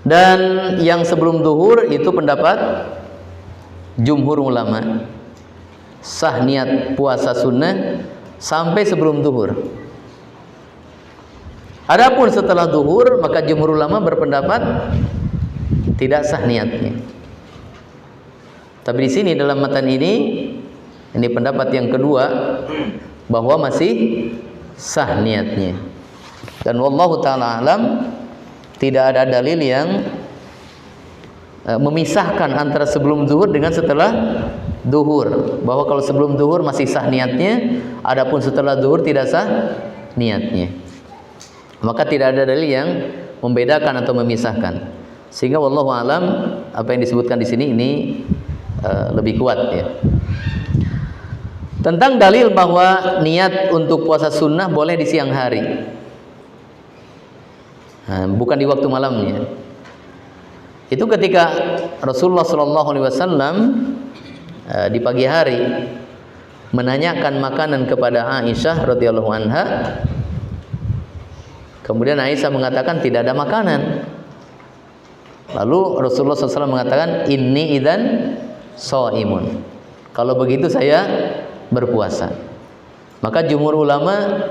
Dan yang sebelum zuhur itu pendapat jumhur ulama, sah niat puasa sunnah sampai sebelum zuhur. Adapun setelah zuhur, maka jumhur ulama berpendapat tidak sah niatnya. Tapi di sini dalam matan ini pendapat yang kedua, bahwa masih sah niatnya. Dan wallahu taala alam, tidak ada dalil yang memisahkan antara sebelum zuhur dengan setelah zuhur, bahwa kalau sebelum zuhur masih sah niatnya, adapun setelah zuhur tidak sah niatnya. Maka tidak ada dalil yang membedakan atau memisahkan. Sehingga wallahu alam, apa yang disebutkan di sini ini lebih kuat ya. Tentang dalil bahwa niat untuk puasa sunnah boleh di siang hari, bukan di waktu malamnya. Itu ketika Rasulullah SAW di pagi hari menanyakan makanan kepada Aisyah radhiyallahu anha. Kemudian Aisyah mengatakan tidak ada makanan. Lalu Rasulullah SAW mengatakan, inni idzan shaimun. Kalau begitu saya berpuasa. Maka jumhur ulama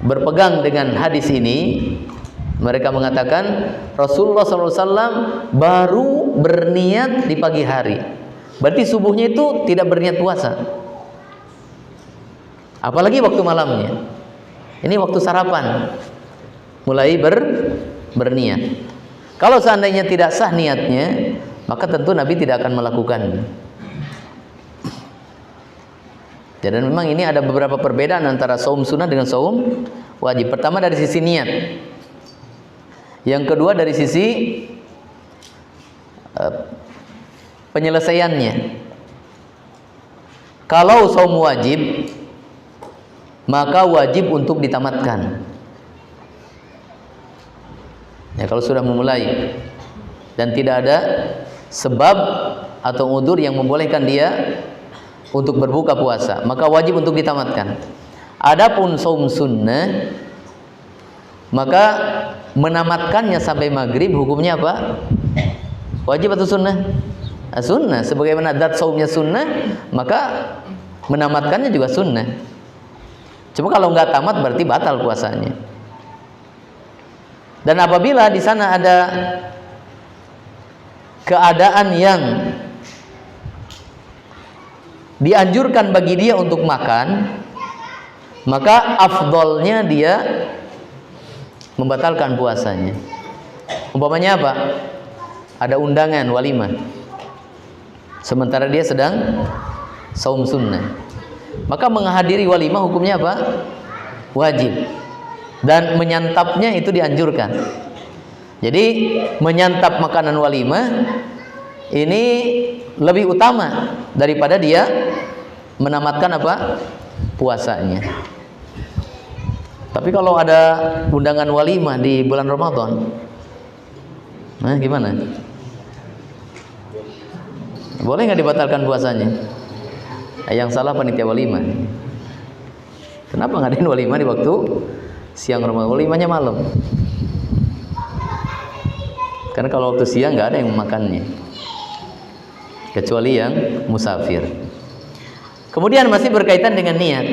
berpegang dengan hadis ini. Mereka mengatakan Rasulullah SAW baru berniat di pagi hari. Berarti subuhnya itu tidak berniat puasa. Apalagi waktu malamnya. Ini waktu sarapan mulai berniat. Kalau seandainya tidak sah niatnya, maka tentu Nabi tidak akan melakukannya. Dan memang ini ada beberapa perbedaan antara saum sunnah dengan saum wajib. Pertama dari sisi niat. Yang kedua dari sisi penyelesaiannya. Kalau saum wajib, maka wajib untuk ditamatkan. Ya, kalau sudah memulai dan tidak ada sebab atau udzur yang membolehkan dia untuk berbuka puasa, maka wajib untuk ditamatkan. Adapun saum sunnah, maka menamatkannya sampai maghrib hukumnya apa? Wajib atau sunnah? Sunnah. Sebagaimana zat saumnya sunnah, maka menamatkannya juga sunnah. Cuma kalau nggak tamat berarti batal puasanya. Dan apabila di sana ada keadaan yang dianjurkan bagi dia untuk makan, maka afdolnya dia membatalkan puasanya. Umpamanya apa? Ada undangan walimah, sementara dia sedang saum sunnah, maka menghadiri walimah hukumnya apa? Wajib. Dan menyantapnya itu dianjurkan. Jadi menyantap makanan walimah ini lebih utama daripada dia menamatkan apa? Puasanya. Tapi kalau ada undangan walimah di bulan Ramadan, nah gimana? Boleh nggak dibatalkan puasanya? Yang salah panitia walimah. Kenapa ngadain walimah di waktu siang Ramadan? Walimahnya malam. Karena kalau waktu siang nggak ada yang memakannya, kecuali yang musafir. Kemudian masih berkaitan dengan niat.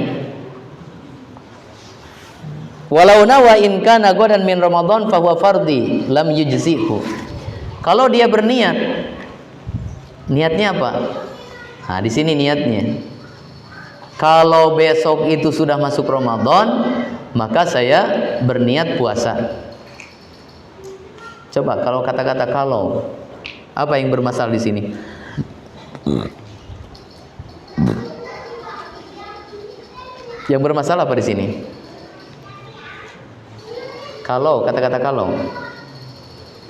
Walau nawa in kana ghadan min Ramadan fa huwa fardhi lam yujzihu. Kalau dia berniat, niatnya apa? Nah, di sini niatnya. Kalau besok itu sudah masuk Ramadan, maka saya berniat puasa. Coba kalau kata-kata kalau, apa yang bermasalah di sini? Yang bermasalah apa di sini? Kalau, kata-kata kalau.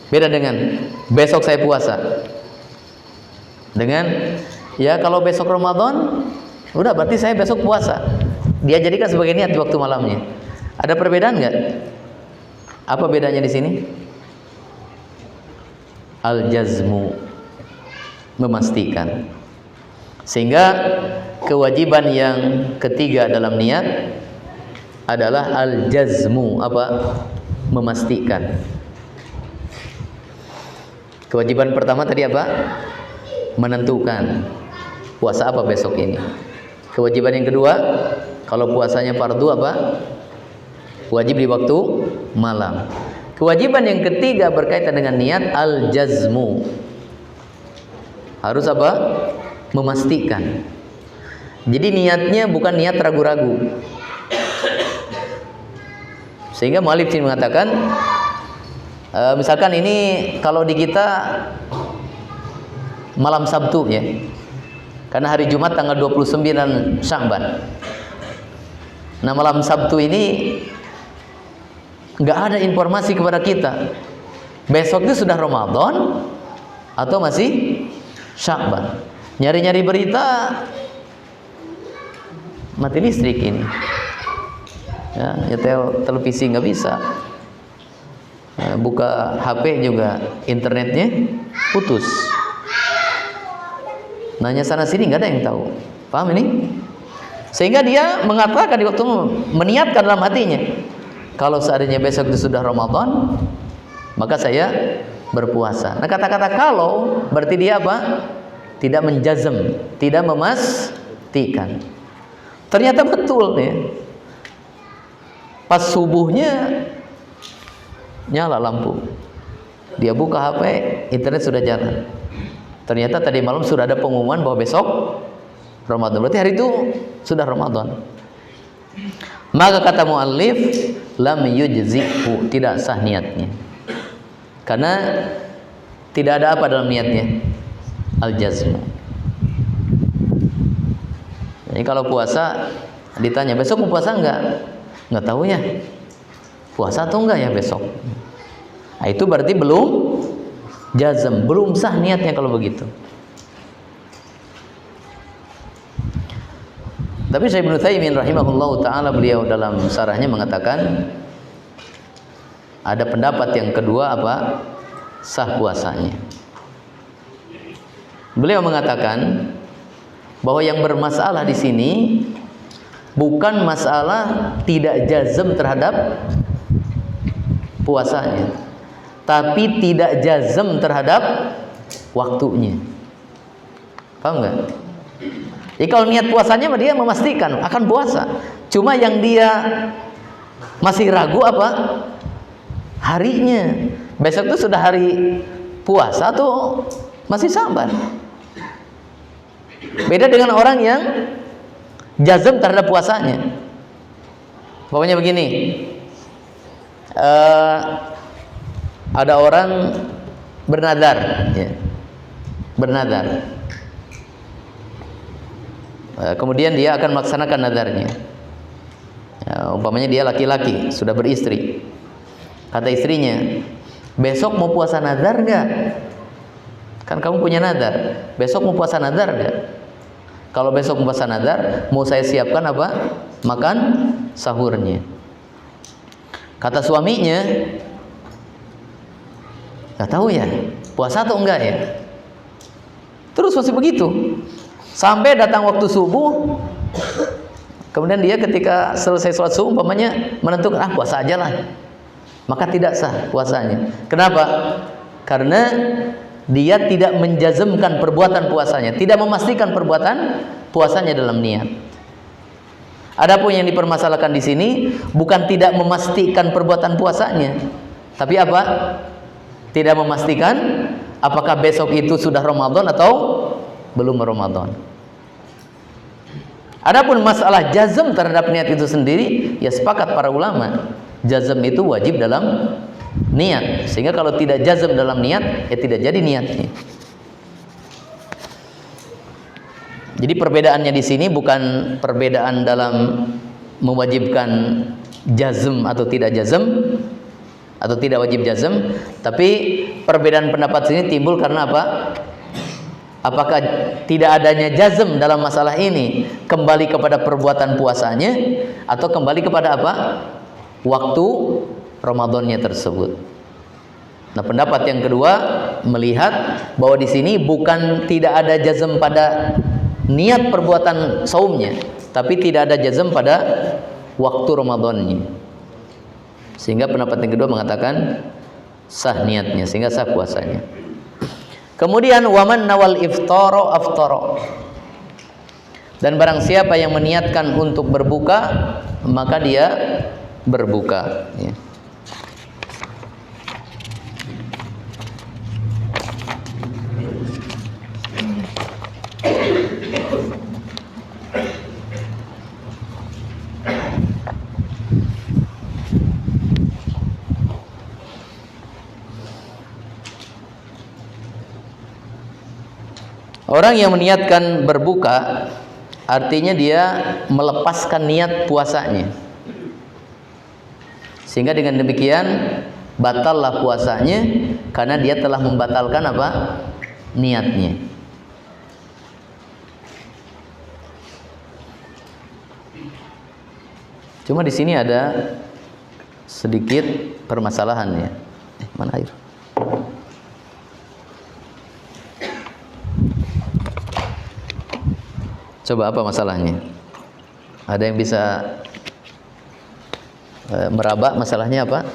Beda dengan besok saya puasa. Dengan ya kalau besok Ramadan, udah berarti saya besok puasa. Dia jadikan sebagai niat di waktu malamnya. Ada perbedaan nggak? Apa bedanya di sini? Al-jazmu, memastikan. Sehingga kewajiban yang ketiga dalam niat adalah al-jazmu, apa? Memastikan. Kewajiban pertama tadi apa? Menentukan puasa apa besok ini. Kewajiban yang kedua, kalau puasanya fardu apa? Wajib di waktu malam. Kewajiban yang ketiga berkaitan dengan niat al-jazmu. Harus apa? Memastikan. Jadi niatnya bukan niat ragu-ragu. Sehingga mu'allif sini mengatakan, misalkan ini kalau di kita malam Sabtu ya, karena hari Jumat tanggal 29 Sya'ban. Nah malam Sabtu ini nggak ada informasi kepada kita besok itu sudah Ramadan atau masih Sya'ban. Nyari-nyari berita, mati listrik ini ya, nyetel televisi nggak bisa, buka HP juga internetnya putus, nanya sana sini nggak ada yang tahu. Paham ini? Sehingga dia mengatakan di waktu meniatkan dalam hatinya, kalau seandainya besok itu sudah Ramadan, maka saya berpuasa. Nah kata-kata kalau berarti dia apa? Tidak menjazm, tidak memastikan. Ternyata betul ya. Pas subuhnya nyala lampu, dia buka HP, internet sudah jalan. Ternyata tadi malam sudah ada pengumuman bahwa besok Ramadan. Berarti hari itu sudah Ramadan. Maka kata muallif, lam yujzi'u, tidak sah niatnya. Karena tidak ada apa dalam niatnya? Al-jazmu. Jadi kalau puasa ditanya, besok mau puasa enggak? Enggak tahu ya. Puasa atau enggak ya besok? Nah, itu berarti belum jazm, belum sah niatnya kalau begitu. Tapi Syekh Ibnu Taimiyah rahimahullahu taala, beliau dalam syarahnya mengatakan ada pendapat yang kedua apa? Sah puasanya. Beliau mengatakan bahwa yang bermasalah di sini bukan masalah tidak jazm terhadap puasanya, tapi tidak jazm terhadap waktunya. Paham nggak? Jadi kalau niat puasanya dia memastikan akan puasa, cuma yang dia masih ragu apa? Harinya. Besok itu sudah hari puasa atau masih Sya'ban. Beda dengan orang yang jazm terhadap puasanya. Pokoknya begini, ada orang bernadar, ya. Bernadar. Kemudian dia akan melaksanakan nadarnya. Ya, umpamanya dia laki-laki, sudah beristri. Kata istrinya, besok mau puasa nadar nggak? Kan kamu punya nadar. Besok mau puasa nadar nggak? Kalau besok mau puasa nadar, mau saya siapkan apa? Makan sahurnya. Kata suaminya, nggak tahu ya, puasa atau enggak ya? Terus masih begitu. Sampai datang waktu subuh, kemudian dia ketika selesai sholat subuh umpamanya menentukan puasa aja lah, maka tidak sah puasanya. Kenapa? Karena dia tidak menjazmkan perbuatan puasanya, tidak memastikan perbuatan puasanya dalam niat. Adapun yang dipermasalahkan di sini bukan tidak memastikan perbuatan puasanya, tapi apa? Tidak memastikan apakah besok itu sudah Ramadan atau belum Ramadan. Adapun masalah jazm terhadap niat itu sendiri, ya sepakat para ulama, jazm itu wajib dalam niat. Sehingga kalau tidak jazm dalam niat, ya tidak jadi niatnya. Jadi perbedaannya di sini bukan perbedaan dalam mewajibkan jazm atau tidak jazm, atau tidak wajib jazm, tapi perbedaan pendapat sini timbul karena apa? Apakah tidak adanya jazm dalam masalah ini kembali kepada perbuatan puasanya atau kembali kepada apa? Waktu Ramadannya tersebut. Nah, pendapat yang kedua melihat bahwa di sini bukan tidak ada jazm pada niat perbuatan saumnya, tapi tidak ada jazm pada waktu Ramadannya. Sehingga pendapat yang kedua mengatakan sah niatnya, sehingga sah puasanya. Kemudian waman nawal iftara aftara. Dan barang siapa yang meniatkan untuk berbuka, maka dia berbuka, ya. Orang yang meniatkan berbuka artinya dia melepaskan niat puasanya. Sehingga dengan demikian batallah puasanya karena dia telah membatalkan apa? Niatnya. Cuma di sini ada sedikit permasalahannya. Mana air? Coba apa masalahnya? Ada yang bisa meraba masalahnya apa?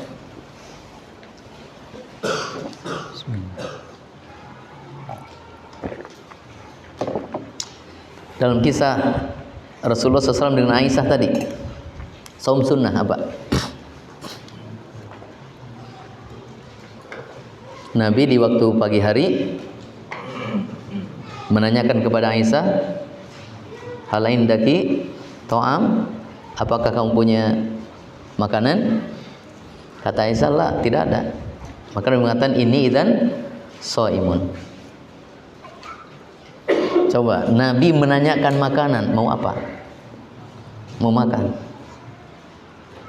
Dalam kisah Rasulullah SAW dengan Aisyah tadi, saum sunnah apa? Nabi di waktu pagi hari menanyakan kepada Aisyah, hal indaki to'am, apakah kamu punya makanan? Kata Aisyah, lah, tidak ada. Maka dia mengatakan, ini idzan shaimun. Coba, Nabi menanyakan makanan, mau apa? Mau makan.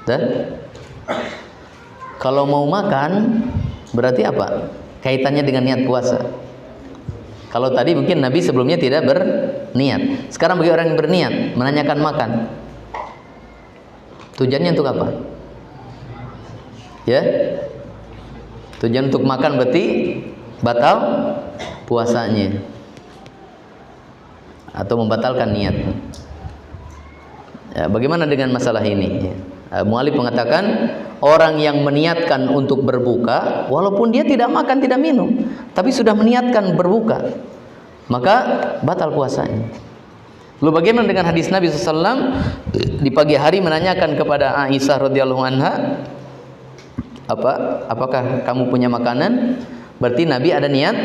Dan kalau mau makan berarti apa? Kaitannya dengan niat puasa. Kalau tadi mungkin Nabi sebelumnya tidak berniat. Sekarang bagi orang yang berniat menanyakan makan, tujuannya untuk apa? Ya, tujuan untuk makan berarti batal puasanya atau membatalkan niat. Ya, bagaimana dengan masalah ini? Mu'allif mengatakan orang yang meniatkan untuk berbuka walaupun dia tidak makan tidak minum tapi sudah meniatkan berbuka maka batal puasanya. Lalu bagaimana dengan hadis Nabi SAW di pagi hari menanyakan kepada Aisyah radhiyallahu anha, apakah kamu punya makanan? Berarti Nabi ada niat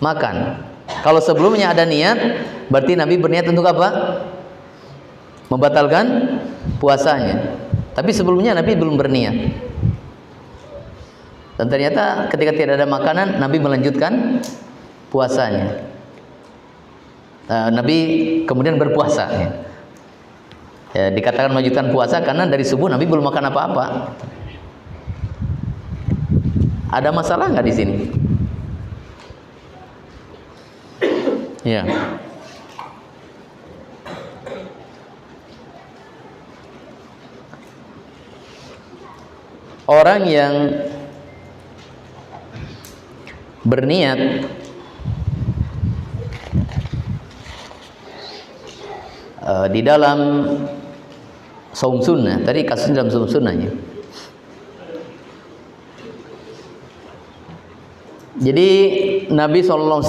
makan. Kalau sebelumnya ada niat berarti Nabi berniat untuk apa? Membatalkan puasanya. Tapi sebelumnya Nabi belum berniat. Dan ternyata ketika tidak ada makanan, Nabi melanjutkan puasanya. Nabi kemudian berpuasa. Ya, dikatakan melanjutkan puasa karena dari subuh Nabi belum makan apa-apa. Ada masalah nggak di sini? Ya. Orang yang berniat di dalam saum sunnah, tadi kasusnya dalam saum sunnahnya. Jadi Nabi SAW,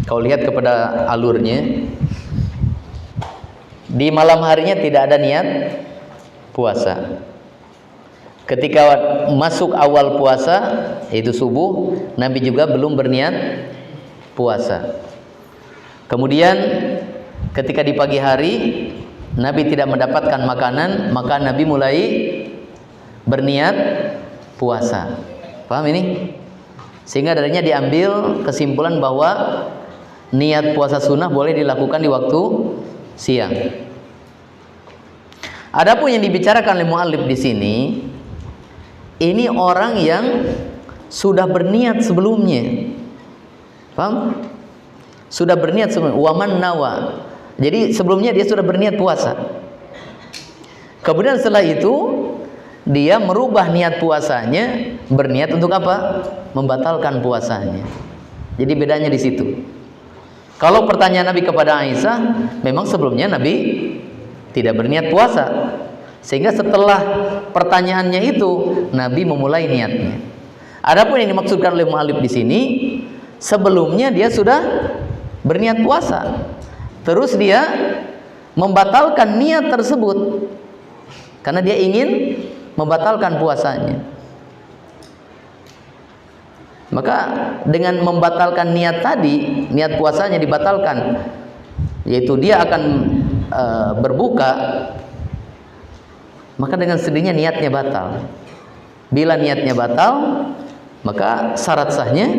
kau lihat kepada alurnya, di malam harinya tidak ada niat puasa. Ketika masuk awal puasa, yaitu subuh, Nabi juga belum berniat puasa. Kemudian ketika di pagi hari Nabi tidak mendapatkan makanan, maka Nabi mulai berniat puasa. Paham ini? Sehingga darinya diambil kesimpulan bahwa niat puasa sunnah boleh dilakukan di waktu siang. Adapun yang dibicarakan oleh mu'allif di sini, ini orang yang sudah berniat sebelumnya. Paham? Sudah berniat sebelumnya. Waman nawa. Jadi sebelumnya dia sudah berniat puasa. Kemudian setelah itu dia merubah niat puasanya, berniat untuk apa? Membatalkan puasanya. Jadi bedanya di situ. Kalau pertanyaan Nabi kepada Aisyah, memang sebelumnya Nabi tidak berniat puasa. Sehingga setelah pertanyaannya itu Nabi memulai niatnya. Adapun yang dimaksudkan oleh mu'allif di sini, sebelumnya dia sudah berniat puasa. Terus dia membatalkan niat tersebut karena dia ingin membatalkan puasanya. Maka dengan membatalkan niat tadi, niat puasanya dibatalkan, yaitu dia akan berbuka, maka dengan sendirinya niatnya batal. Bila niatnya batal, maka syarat sahnya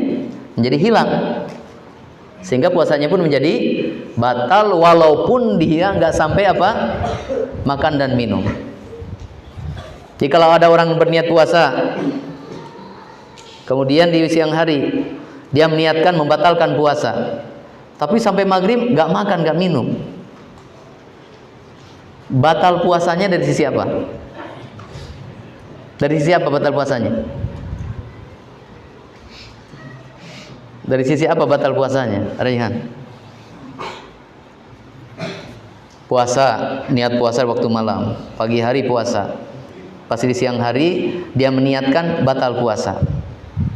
menjadi hilang. Sehingga puasanya pun menjadi batal walaupun dia nggak sampai apa? Makan dan minum. Jadi kalau ada orang berniat puasa, kemudian di siang hari dia meniatkan membatalkan puasa, tapi sampai maghrib nggak makan nggak minum, batal puasanya dari sisi apa? Dari sisi apa batal puasanya? Dari sisi apa batal puasanya, Raihan? Puasa, niat puasa waktu malam, pagi hari puasa, pasti di siang hari dia meniatkan batal puasa.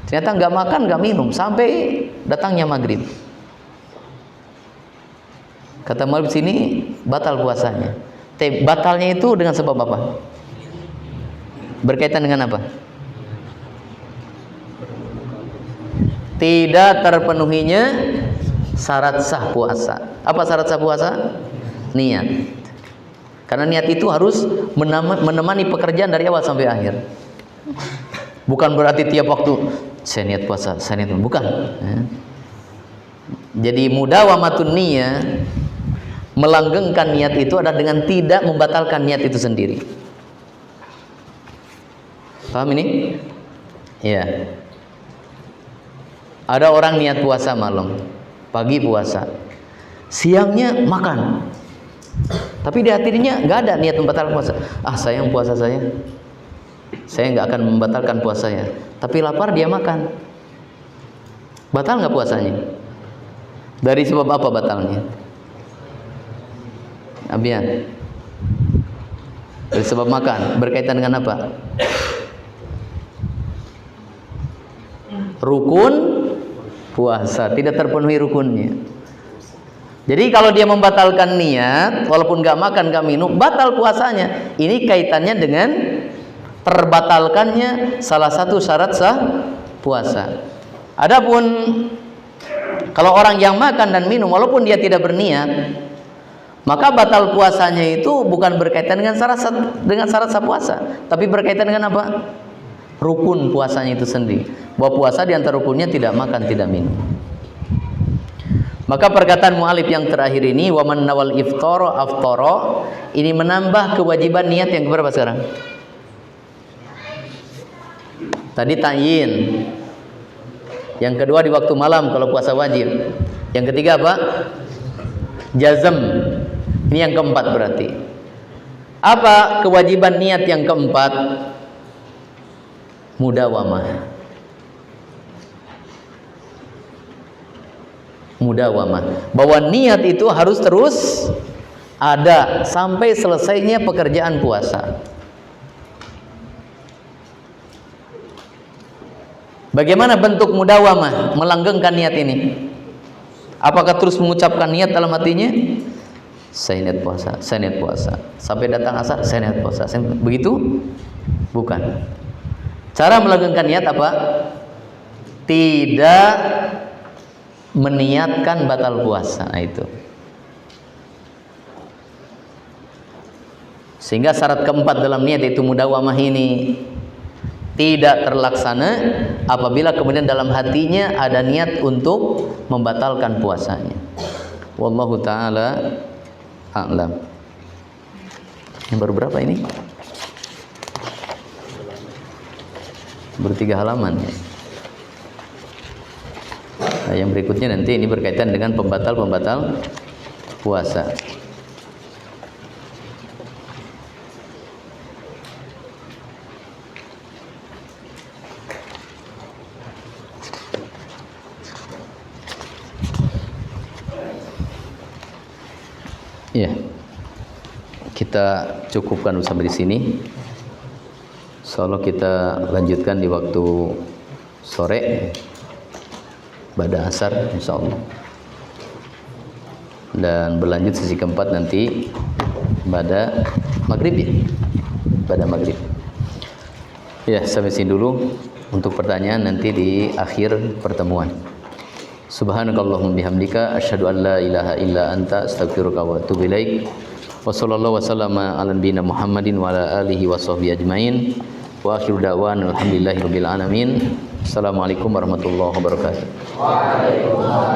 Ternyata nggak makan, nggak minum sampai datangnya maghrib. Kata Malik sini batal puasanya. Batalnya itu dengan sebab apa? Berkaitan dengan apa? Tidak terpenuhinya syarat sah puasa. Apa syarat sah puasa? Niat. Karena niat itu harus menemani pekerjaan dari awal sampai akhir. Bukan berarti tiap waktu saya niat puasa, saya niat, bukan. Jadi mudawamatun niyah, melanggengkan niat itu adalah dengan tidak membatalkan niat itu sendiri. Paham ini? Ya. Ada orang niat puasa malam, pagi puasa, siangnya makan, tapi di hatinya nggak ada niat membatalkan puasa. Ah, sayang puasa saya nggak akan membatalkan puasanya. Tapi lapar dia makan, batal nggak puasanya? Dari sebab apa batalnya? Abian, dari sebab makan. Berkaitan dengan apa? Rukun puasa, tidak terpenuhi rukunnya. Jadi kalau dia membatalkan niat, walaupun nggak makan nggak minum, batal puasanya. Ini kaitannya dengan terbatalkannya salah satu syarat sah puasa. Adapun kalau orang yang makan dan minum walaupun dia tidak berniat, maka batal puasanya itu bukan berkaitan dengan syarat sah puasa, tapi berkaitan dengan apa? Rukun puasanya itu sendiri. Bahwa puasa di antara rukunnya tidak makan, tidak minum. Maka perkataan mu'alif yang terakhir ini, wa man nawal iftara aftara, ini menambah kewajiban niat yang berapa sekarang? Tadi ta'yin. Yang kedua di waktu malam kalau puasa wajib. Yang ketiga apa? Jazm. Ini yang keempat berarti. Apa kewajiban niat yang keempat? Mudawamah. Bahwa niat itu harus terus ada sampai selesainya pekerjaan puasa. Bagaimana bentuk mudawamah, melanggengkan niat ini? Apakah terus mengucapkan niat dalam hatinya? Saya niat puasa, saya niat puasa. Sampai datang asar, saya niat puasa. Begitu? Bukan. Cara melanggengkan niat apa? Tidak meniatkan batal puasa. Nah, itu. Sehingga syarat keempat dalam niat itu mudawamah ini tidak terlaksana apabila kemudian dalam hatinya ada niat untuk membatalkan puasanya. Wallahu taala a'lam. Yang baru berapa ini? Baru 3 halaman. Nah, yang berikutnya nanti ini berkaitan dengan pembatal-pembatal puasa. Ya, kita cukupkan sampai di sini. Insyaallah kita lanjutkan di waktu sore pada asar insyaallah. Dan berlanjut sesi keempat nanti pada maghrib ya. Pada maghrib. Ya, sampai sini dulu untuk pertanyaan nanti di akhir pertemuan. Subhanakallahumma bihamdika asyhadu an la ilaha illa anta astaghfiruka wa atubu ilaik. Wa sallallahu wasallama ala nabiyyina Muhammadin wa ala alihi wa sahbihi ajmain. Wa akhiru da'wana alhamdulillahirabbil alamin. Assalamualaikum warahmatullahi wabarakatuh. Waalaikumsalam.